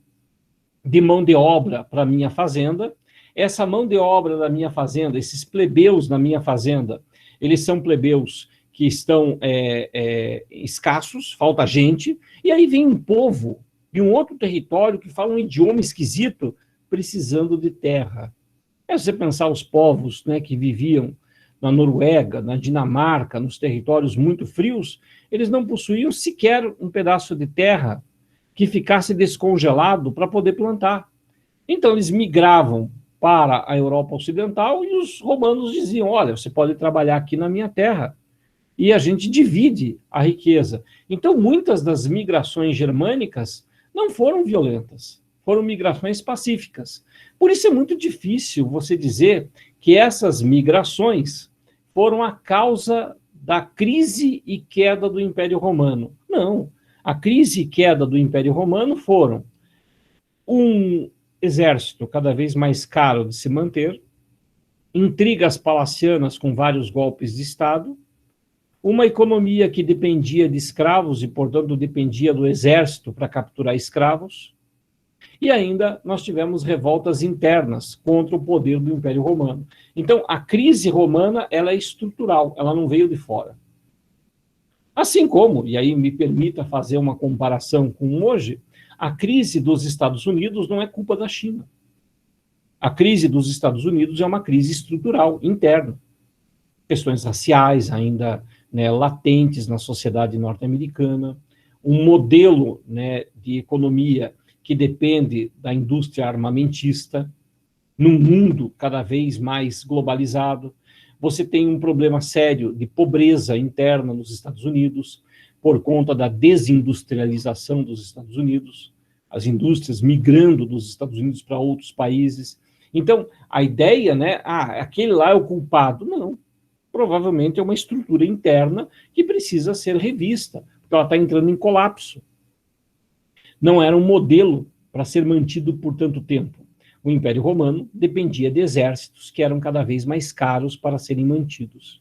de mão de obra para a minha fazenda, essa mão de obra da minha fazenda, esses plebeus na minha fazenda, eles são plebeus que estão escassos, falta gente, e aí vem um povo de um outro território que fala um idioma esquisito, precisando de terra. É você pensar os povos, né, que viviam na Noruega, na Dinamarca, nos territórios muito frios, eles não possuíam sequer um pedaço de terra que ficasse descongelado para poder plantar. Então, eles migravam para a Europa Ocidental e os romanos diziam, olha, você pode trabalhar aqui na minha terra, e a gente divide a riqueza. Então, muitas das migrações germânicas não foram violentas, foram migrações pacíficas. Por isso é muito difícil você dizer que essas migrações foram a causa da crise e queda do Império Romano. Não. A crise e queda do Império Romano foram um exército cada vez mais caro de se manter, intrigas palacianas com vários golpes de Estado, uma economia que dependia de escravos e, portanto, dependia do exército para capturar escravos, e ainda nós tivemos revoltas internas contra o poder do Império Romano. Então, a crise romana, ela é estrutural, ela não veio de fora. Assim como, e aí me permita fazer uma comparação com hoje, a crise dos Estados Unidos não é culpa da China. A crise dos Estados Unidos é uma crise estrutural, interna. Questões raciais ainda, né, latentes na sociedade norte-americana, um modelo, né, de economia que depende da indústria armamentista, num mundo cada vez mais globalizado. Você tem um problema sério de pobreza interna nos Estados Unidos, por conta da desindustrialização dos Estados Unidos, as indústrias migrando dos Estados Unidos para outros países. Então, a ideia, né, aquele lá é o culpado. Não, provavelmente é uma estrutura interna que precisa ser revista, porque ela está entrando em colapso. Não era um modelo para ser mantido por tanto tempo. O Império Romano dependia de exércitos que eram cada vez mais caros para serem mantidos.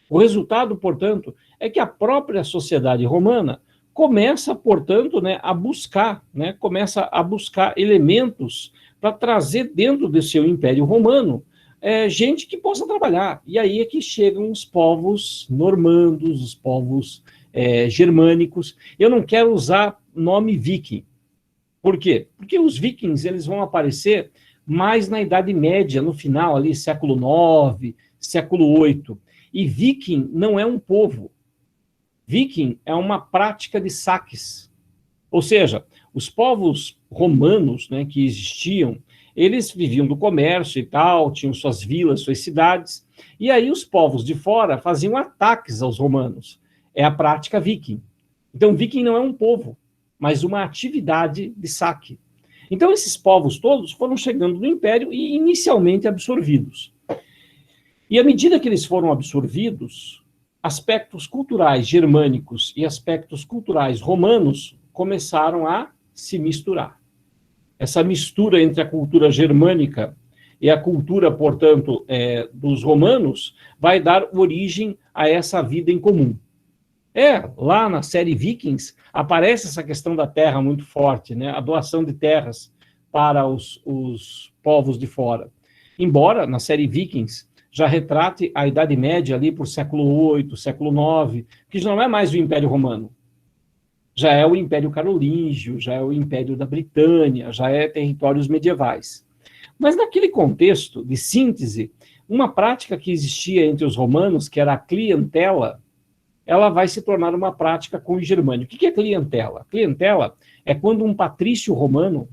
O resultado, portanto, é que a própria sociedade romana começa, portanto, né, começa a buscar elementos para trazer dentro do seu Império Romano gente que possa trabalhar. E aí é que chegam os povos normandos, os povos germânicos. Eu não quero usar nome viking. Por quê? Porque os vikings eles vão aparecer mais na Idade Média, no final, ali, século IX, século VIII. E viking não é um povo. Viking é uma prática de saques. Ou seja, os povos romanos, né, que existiam, eles viviam do comércio e tal, tinham suas vilas, suas cidades, e aí os povos de fora faziam ataques aos romanos. É a prática viking. Então, viking não é um povo, mas uma atividade de saque. Então, esses povos todos foram chegando no Império e inicialmente absorvidos. E à medida que eles foram absorvidos, aspectos culturais germânicos e aspectos culturais romanos começaram a se misturar. Essa mistura entre a cultura germânica e a cultura, portanto, dos romanos, vai dar origem a essa vida em comum. Lá na série Vikings, aparece essa questão da terra muito forte, né? A doação de terras para os povos de fora. Embora, na série Vikings, já retrate a Idade Média ali por século VIII, século IX, que já não é mais o Império Romano. Já é o Império Carolíngio, já é o Império da Britânia, já é territórios medievais. Mas naquele contexto de síntese, uma prática que existia entre os romanos, que era a clientela, ela vai se tornar uma prática com o germânico. O que é clientela? Clientela é quando um patrício romano,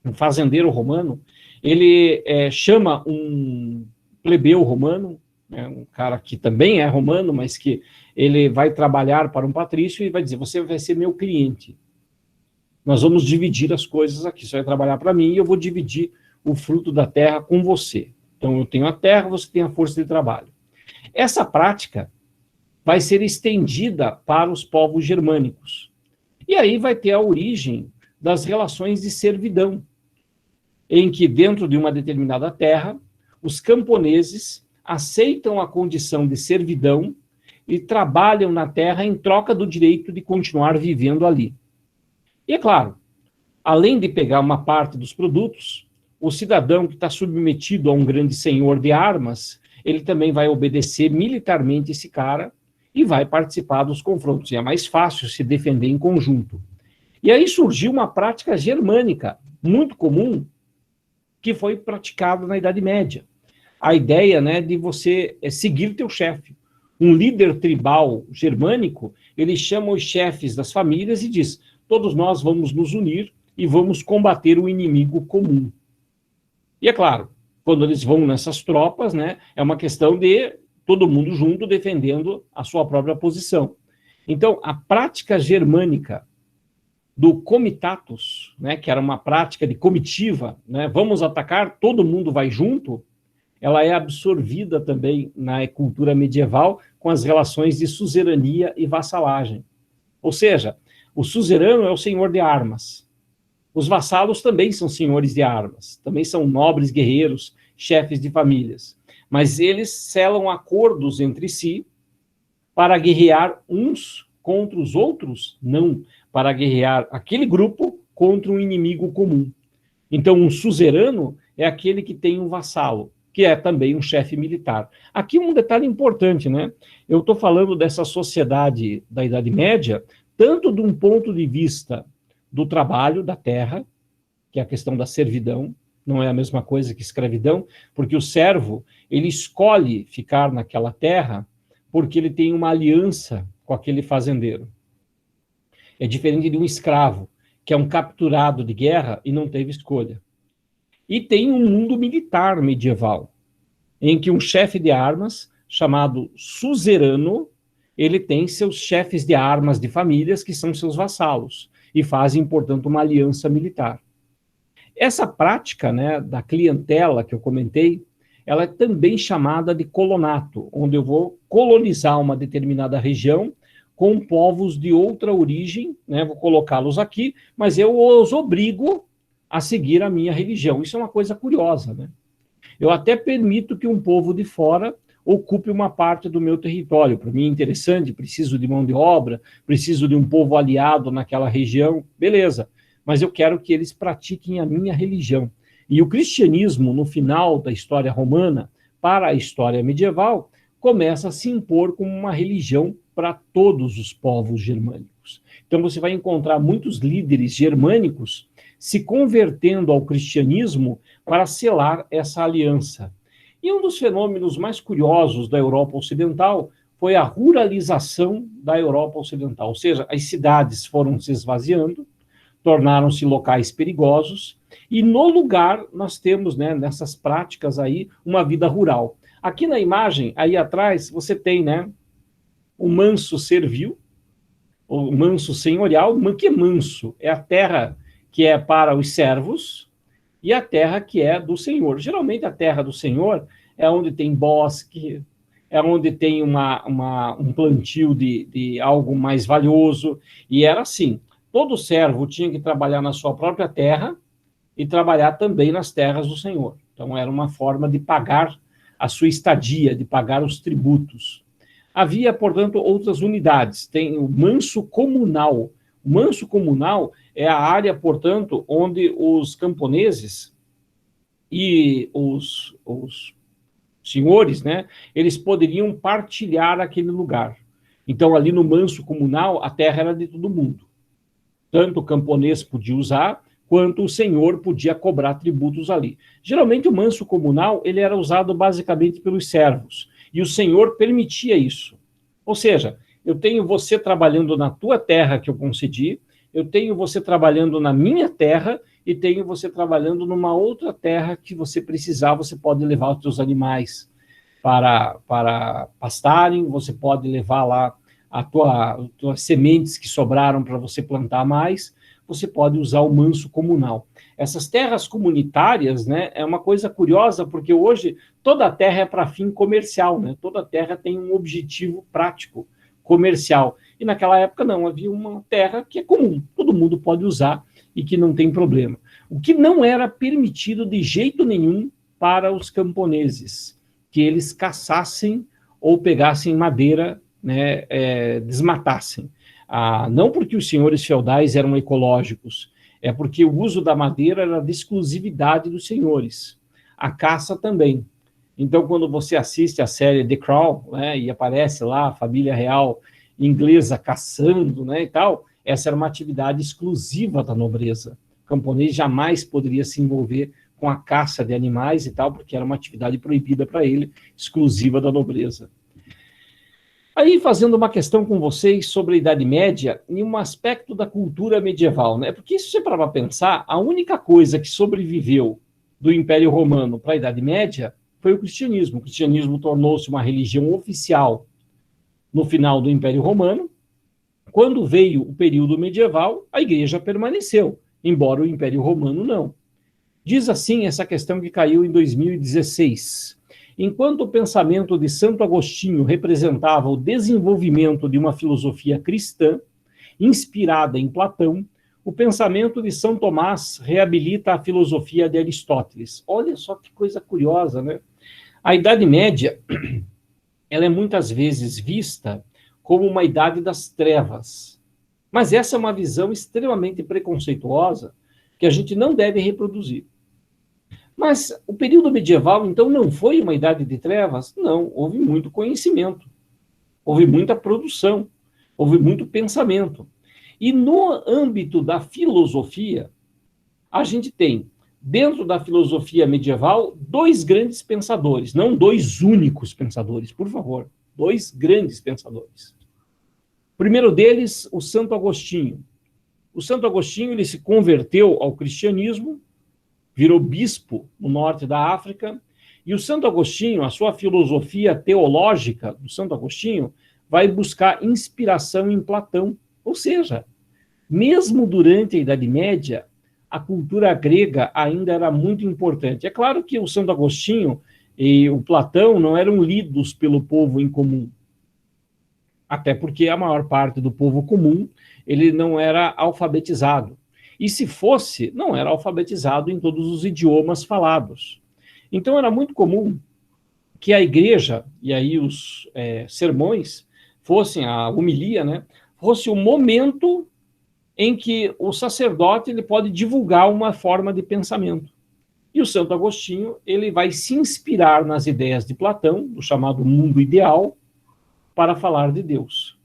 um fazendeiro romano, ele chama um plebeu romano, né, um cara que também é romano, mas que ele vai trabalhar para um patrício e vai dizer, você vai ser meu cliente. Nós vamos dividir as coisas aqui, você vai trabalhar para mim e eu vou dividir o fruto da terra com você. Então eu tenho a terra, você tem a força de trabalho. Essa prática vai ser estendida para os povos germânicos. E aí vai ter a origem das relações de servidão, em que dentro de uma determinada terra, os camponeses aceitam a condição de servidão e trabalham na terra em troca do direito de continuar vivendo ali. E é claro, além de pegar uma parte dos produtos, o cidadão que está submetido a um grande senhor de armas, ele também vai obedecer militarmente esse cara e vai participar dos confrontos. E é mais fácil se defender em conjunto. E aí surgiu uma prática germânica muito comum que foi praticada na Idade Média. A ideia, né, de você seguir teu chefe. Um líder tribal germânico, ele chama os chefes das famílias e diz, todos nós vamos nos unir e vamos combater o inimigo comum. E é claro, quando eles vão nessas tropas, né, é uma questão de todo mundo junto defendendo a sua própria posição. Então, a prática germânica do comitatus, né, que era uma prática de comitiva, né, vamos atacar, todo mundo vai junto, ela é absorvida também na cultura medieval com as relações de suzerania e vassalagem. Ou seja, o suzerano é o senhor de armas. Os vassalos também são senhores de armas, também são nobres guerreiros, chefes de famílias. Mas eles selam acordos entre si para guerrear uns contra os outros? Não, para guerrear aquele grupo contra um inimigo comum. Então, um suzerano é aquele que tem um vassalo, que é também um chefe militar. Aqui um detalhe importante, né? Eu estou falando dessa sociedade da Idade Média, tanto de um ponto de vista do trabalho da terra, que é a questão da servidão, não é a mesma coisa que escravidão, porque o servo, ele escolhe ficar naquela terra porque ele tem uma aliança com aquele fazendeiro. É diferente de um escravo, que é um capturado de guerra e não teve escolha. E tem um mundo militar medieval, em que um chefe de armas, chamado suzerano, ele tem seus chefes de armas de famílias, que são seus vassalos, e fazem, portanto, uma aliança militar. Essa prática, né, da clientela que eu comentei, ela é também chamada de colonato, onde eu vou colonizar uma determinada região com povos de outra origem, né, vou colocá-los aqui, mas eu os obrigo a seguir a minha religião. Isso é uma coisa curiosa, né? Eu até permito que um povo de fora ocupe uma parte do meu território. Para mim é interessante, preciso de mão de obra, preciso de um povo aliado naquela região, beleza. Mas eu quero que eles pratiquem a minha religião. E o cristianismo, no final da história romana, para a história medieval, começa a se impor como uma religião para todos os povos germânicos. Então você vai encontrar muitos líderes germânicos se convertendo ao cristianismo para selar essa aliança. E um dos fenômenos mais curiosos da Europa Ocidental foi a ruralização da Europa Ocidental, ou seja, as cidades foram se esvaziando, tornaram-se locais perigosos, e no lugar nós temos, né, nessas práticas aí, uma vida rural. Aqui na imagem, aí atrás, você tem, né, o manso servil, o manso senhorial. O que é manso? É a terra que é para os servos e a terra que é do senhor. Geralmente a terra do senhor é onde tem bosque, é onde tem um plantio de algo mais valioso, e era assim, todo servo tinha que trabalhar na sua própria terra e trabalhar também nas terras do senhor. Então era uma forma de pagar a sua estadia, de pagar os tributos. Havia, portanto, outras unidades. Tem o manso comunal. O manso comunal é a área, portanto, onde os camponeses e os senhores, né, eles poderiam partilhar aquele lugar. Então, ali no manso comunal, a terra era de todo mundo. Tanto o camponês podia usar, quanto o senhor podia cobrar tributos ali. Geralmente, o manso comunal ele era usado basicamente pelos servos, e o senhor permitia isso. Ou seja, eu tenho você trabalhando na tua terra que eu concedi, eu tenho você trabalhando na minha terra e tenho você trabalhando numa outra terra que você precisar, você pode levar os seus animais. para pastarem, você pode levar lá tuas sementes que sobraram para você plantar mais, você pode usar o manso comunal. Essas terras comunitárias, né, é uma coisa curiosa, porque hoje toda a terra é para fim comercial, né? Toda a terra tem um objetivo prático, comercial. E naquela época não, havia uma terra que é comum, todo mundo pode usar e que não tem problema. O que não era permitido de jeito nenhum para os camponeses, que eles caçassem ou pegassem madeira, né, desmatassem. Não porque os senhores feudais eram ecológicos, é porque o uso da madeira era de exclusividade dos senhores. A caça também. Então, quando você assiste a série The Crown, né, e aparece lá a família real inglesa caçando, né, e tal, essa era uma atividade exclusiva da nobreza. O camponês jamais poderia se envolver com a caça de animais e tal, porque era uma atividade proibida para ele, exclusiva da nobreza. Aí, fazendo uma questão com vocês sobre a Idade Média e um aspecto da cultura medieval, né? Porque se você parar para pensar, a única coisa que sobreviveu do Império Romano para a Idade Média foi o cristianismo. O cristianismo tornou-se uma religião oficial no final do Império Romano. Quando veio o período medieval, a igreja permaneceu, embora o Império Romano não. Diz assim essa questão que caiu em 2016. Enquanto o pensamento de Santo Agostinho representava o desenvolvimento de uma filosofia cristã, inspirada em Platão, o pensamento de São Tomás reabilita a filosofia de Aristóteles. Olha só que coisa curiosa, né? A Idade Média, ela é muitas vezes vista como uma idade das trevas. Mas essa é uma visão extremamente preconceituosa que a gente não deve reproduzir. Mas o período medieval, então, não foi uma idade de trevas? Não, houve muito conhecimento, houve muita produção, houve muito pensamento. E no âmbito da filosofia, a gente tem, dentro da filosofia medieval, dois grandes pensadores, não dois únicos pensadores, por favor, dois grandes pensadores. O primeiro deles, o Santo Agostinho. O Santo Agostinho, ele se converteu ao cristianismo, virou bispo no norte da África, e o Santo Agostinho, a sua filosofia teológica do Santo Agostinho, vai buscar inspiração em Platão. Ou seja, mesmo durante a Idade Média, a cultura grega ainda era muito importante. É claro que o Santo Agostinho e o Platão não eram lidos pelo povo em comum, até porque a maior parte do povo comum ele não era alfabetizado. E se fosse, não era alfabetizado em todos os idiomas falados. Então era muito comum que a igreja, e aí os sermões, fossem a homilia, né, fosse o momento em que o sacerdote ele pode divulgar uma forma de pensamento. E o Santo Agostinho ele vai se inspirar nas ideias de Platão, do chamado mundo ideal, para falar de Deus.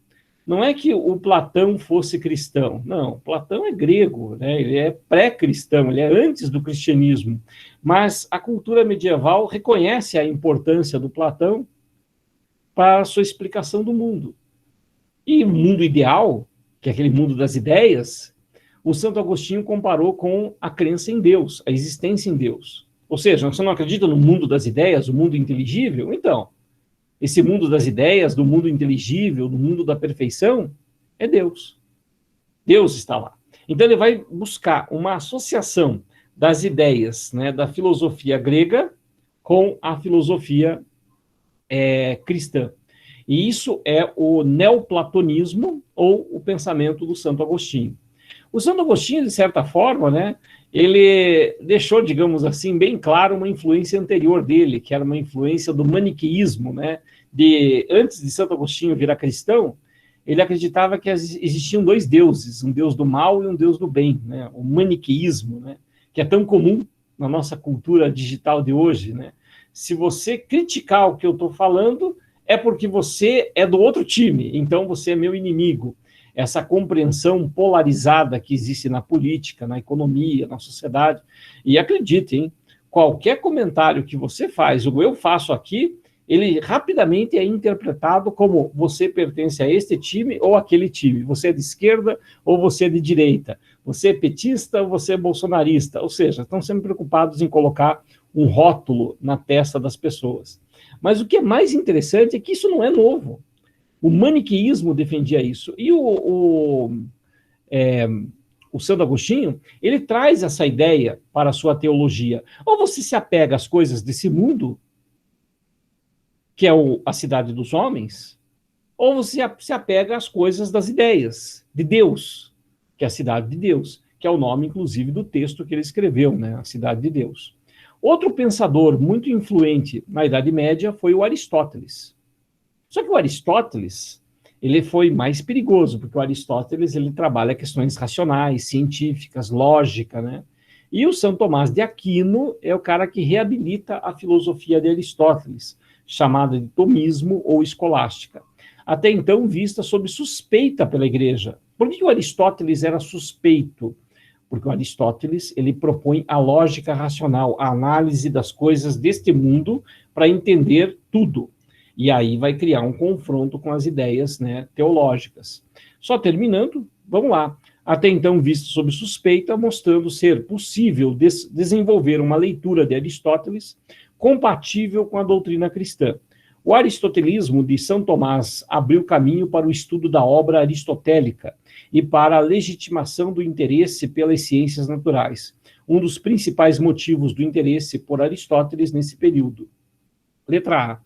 Não é que o Platão fosse cristão, não, Platão é grego, né? Ele é pré-cristão, ele é antes do cristianismo, mas a cultura medieval reconhece a importância do Platão para a sua explicação do mundo. E o mundo ideal, que é aquele mundo das ideias, o Santo Agostinho comparou com a crença em Deus, a existência em Deus. Ou seja, você não acredita no mundo das ideias, o mundo inteligível? Então, esse mundo das ideias, do mundo inteligível, do mundo da perfeição, é Deus. Deus está lá. Então ele vai buscar uma associação das ideias, né, da filosofia grega com a filosofia cristã. E isso é o neoplatonismo ou o pensamento do Santo Agostinho. O Santo Agostinho, de certa forma, né, ele deixou, digamos assim, bem claro uma influência anterior dele, que era uma influência do maniqueísmo, né? Antes de Santo Agostinho virar cristão, ele acreditava que existiam dois deuses, um deus do mal e um deus do bem, né? O maniqueísmo, né? Que é tão comum na nossa cultura digital de hoje, né? Se você criticar o que eu estou falando, é porque você é do outro time, então você é meu inimigo. Essa compreensão polarizada que existe na política, na economia, na sociedade. E acreditem, qualquer comentário que você faz, ou eu faço aqui, ele rapidamente é interpretado como você pertence a este time ou aquele time. Você é de esquerda ou você é de direita. Você é petista ou você é bolsonarista. Ou seja, estão sempre preocupados em colocar um rótulo na testa das pessoas. Mas o que é mais interessante é que isso não é novo. O maniqueísmo defendia isso. E o Santo Agostinho, ele traz essa ideia para a sua teologia. Ou você se apega às coisas desse mundo, que é a cidade dos homens, ou você se apega às coisas das ideias, de Deus, que é a cidade de Deus, que é o nome, inclusive, do texto que ele escreveu, né? A cidade de Deus. Outro pensador muito influente na Idade Média foi o Aristóteles. Só que o Aristóteles, ele foi mais perigoso, porque o Aristóteles, ele trabalha questões racionais, científicas, lógica, né? E o São Tomás de Aquino é o cara que reabilita a filosofia de Aristóteles, chamada de tomismo ou escolástica, até então vista sob suspeita pela igreja. Por que o Aristóteles era suspeito? Porque o Aristóteles, ele propõe a lógica racional, a análise das coisas deste mundo para entender tudo. E aí vai criar um confronto com as ideias, né, teológicas. Só terminando, vamos lá. Até então visto sob suspeita, mostrando ser possível desenvolver uma leitura de Aristóteles compatível com a doutrina cristã. O aristotelismo de São Tomás abriu caminho para o estudo da obra aristotélica e para a legitimação do interesse pelas ciências naturais, um dos principais motivos do interesse por Aristóteles nesse período. Letra A.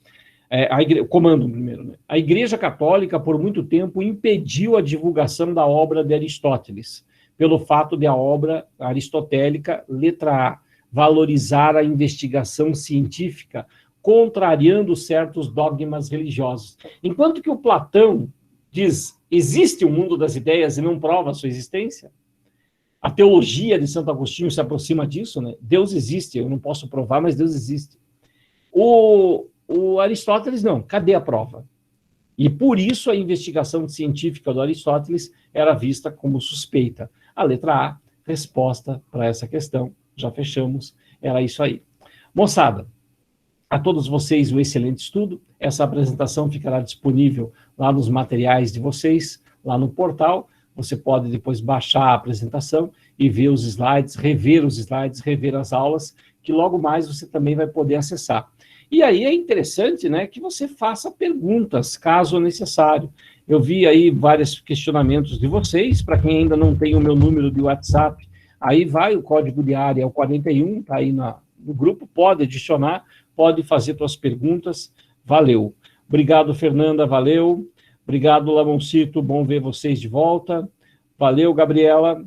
Comando primeiro, né? A Igreja Católica, por muito tempo, impediu a divulgação da obra de Aristóteles, pelo fato de a obra aristotélica, letra A, valorizar a investigação científica, contrariando certos dogmas religiosos. Enquanto que o Platão diz, existe o mundo das ideias e não prova a sua existência, a teologia de Santo Agostinho se aproxima disso, né? Deus existe, eu não posso provar, mas Deus existe. O Aristóteles, não. Cadê a prova? E por isso a investigação científica do Aristóteles era vista como suspeita. A letra A, resposta para essa questão. Já fechamos. Era isso aí. Moçada, a todos vocês um excelente estudo. Essa apresentação ficará disponível lá nos materiais de vocês, lá no portal. Você pode depois baixar a apresentação e ver os slides, rever as aulas, que logo mais você também vai poder acessar. E aí é interessante, né, que você faça perguntas, caso necessário. Eu vi aí vários questionamentos de vocês, para quem ainda não tem o meu número de WhatsApp, aí vai, o código de área é o 41, está aí no grupo, pode adicionar, pode fazer suas perguntas, valeu. Obrigado, Fernanda, valeu. Obrigado, Lamoncito, bom ver vocês de volta. Valeu, Gabriela.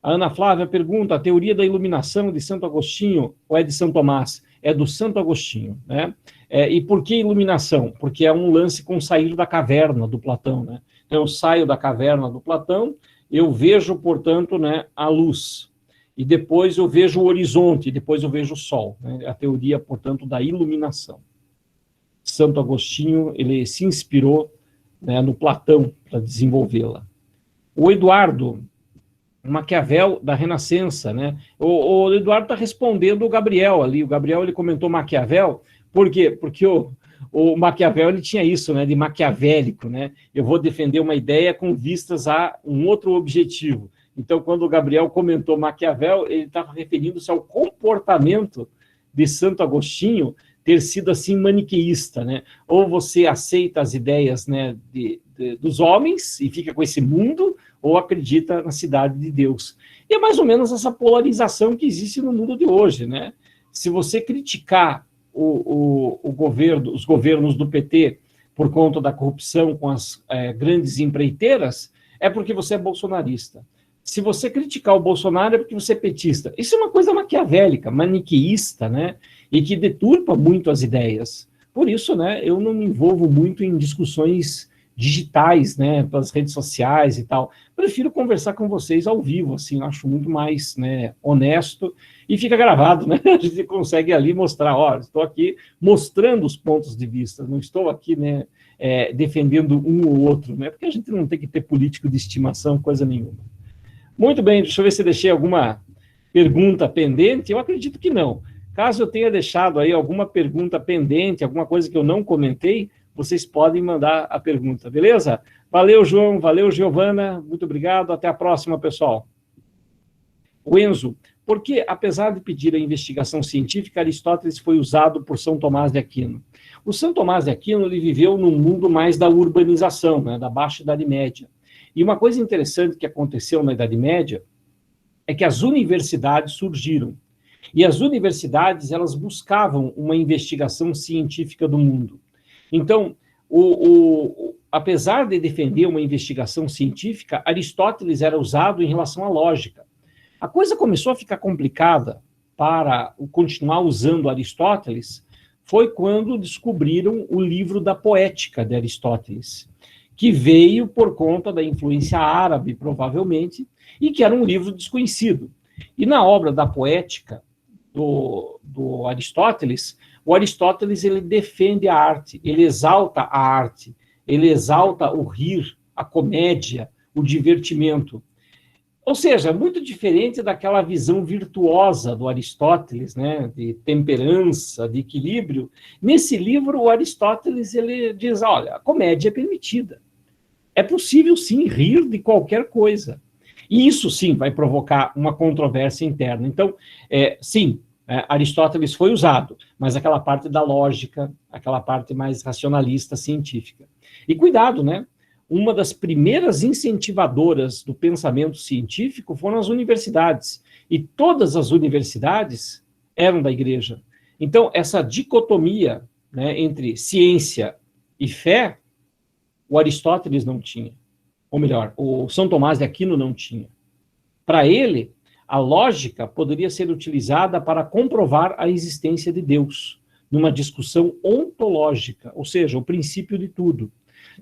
A Ana Flávia pergunta, a teoria da iluminação de Santo Agostinho ou é de São Tomás? É do Santo Agostinho, né? E por que iluminação? Porque é um lance com sair da caverna do Platão, né? Então, eu saio da caverna do Platão, eu vejo, portanto, né, a luz. E depois eu vejo o horizonte, depois eu vejo o sol. Né? A teoria, portanto, da iluminação. Santo Agostinho, ele se inspirou, né, no Platão para desenvolvê-la. O Eduardo Maquiavel da Renascença, né? O Eduardo está respondendo o Gabriel ali. O Gabriel, ele comentou Maquiavel, por quê? Porque o Maquiavel, ele tinha isso, né, de maquiavélico, né? Eu vou defender uma ideia com vistas a um outro objetivo. Então, quando o Gabriel comentou Maquiavel, ele estava referindo-se ao comportamento de Santo Agostinho ter sido assim maniqueísta, né? Ou você aceita as ideias, né, dos homens e fica com esse mundo, ou acredita na cidade de Deus. E é mais ou menos essa polarização que existe no mundo de hoje, né? Se você criticar o governo, os governos do PT por conta da corrupção com as grandes empreiteiras, é porque você é bolsonarista. Se você criticar o Bolsonaro é porque você é petista. Isso é uma coisa maquiavélica, maniqueísta, né? E que deturpa muito as ideias. Por isso, né, eu não me envolvo muito em discussões digitais, né, pelas redes sociais e tal. Prefiro conversar com vocês ao vivo, assim, acho muito mais, né, honesto, e fica gravado, né, a gente consegue ali mostrar, ó, estou aqui mostrando os pontos de vista, não estou aqui, né, defendendo um ou outro, né, porque a gente não tem que ter político de estimação, coisa nenhuma. Muito bem, deixa eu ver se deixei alguma pergunta pendente, eu acredito que não. Caso eu tenha deixado aí alguma pergunta pendente, alguma coisa que eu não comentei, vocês podem mandar a pergunta, beleza? Valeu, João, valeu, Giovana, muito obrigado, até a próxima, pessoal. O Enzo, Porque, apesar de pedir a investigação científica, Aristóteles foi usado por São Tomás de Aquino. O São Tomás de Aquino ele viveu num mundo mais da urbanização, né, da Baixa Idade Média. E uma coisa interessante que aconteceu na Idade Média é que as universidades surgiram. E as universidades, elas buscavam uma investigação científica do mundo. Então, apesar de defender uma investigação científica, Aristóteles era usado em relação à lógica. A coisa começou a ficar complicada para continuar usando Aristóteles foi quando descobriram o livro da Poética de Aristóteles, que veio por conta da influência árabe, provavelmente, e que era um livro desconhecido. E na obra da Poética do Aristóteles, o Aristóteles ele defende a arte, ele exalta a arte, ele exalta o rir, a comédia, o divertimento. Ou seja, muito diferente daquela visão virtuosa do Aristóteles, né, de temperança, de equilíbrio. Nesse livro, o Aristóteles ele diz, olha, a comédia é permitida. É possível, sim, rir de qualquer coisa. E isso, sim, vai provocar uma controvérsia interna. Então, sim, Aristóteles foi usado, mas aquela parte da lógica, aquela parte mais racionalista, científica. E cuidado, né? Uma das primeiras incentivadoras do pensamento científico foram as universidades. E todas as universidades eram da igreja. Então, essa dicotomia, né, entre ciência e fé, o Aristóteles não tinha. Ou melhor, o São Tomás de Aquino não tinha. Para ele, a lógica poderia ser utilizada para comprovar a existência de Deus, numa discussão ontológica, ou seja, o princípio de tudo.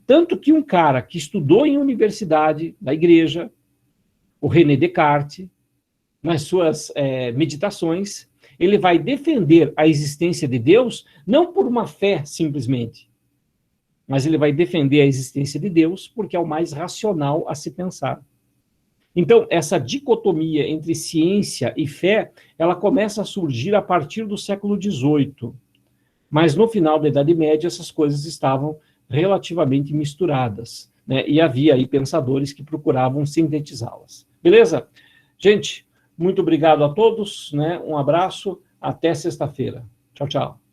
Tanto que um cara que estudou em universidade da igreja, o René Descartes, nas suas meditações, ele vai defender a existência de Deus não por uma fé simplesmente, mas ele vai defender a existência de Deus porque é o mais racional a se pensar. Então, essa dicotomia entre ciência e fé, ela começa a surgir a partir do século XVIII. Mas no final da Idade Média, essas coisas estavam relativamente misturadas, né? E havia aí pensadores que procuravam sintetizá-las. Beleza? Gente, muito obrigado a todos, né? Um abraço, até sexta-feira. Tchau, tchau.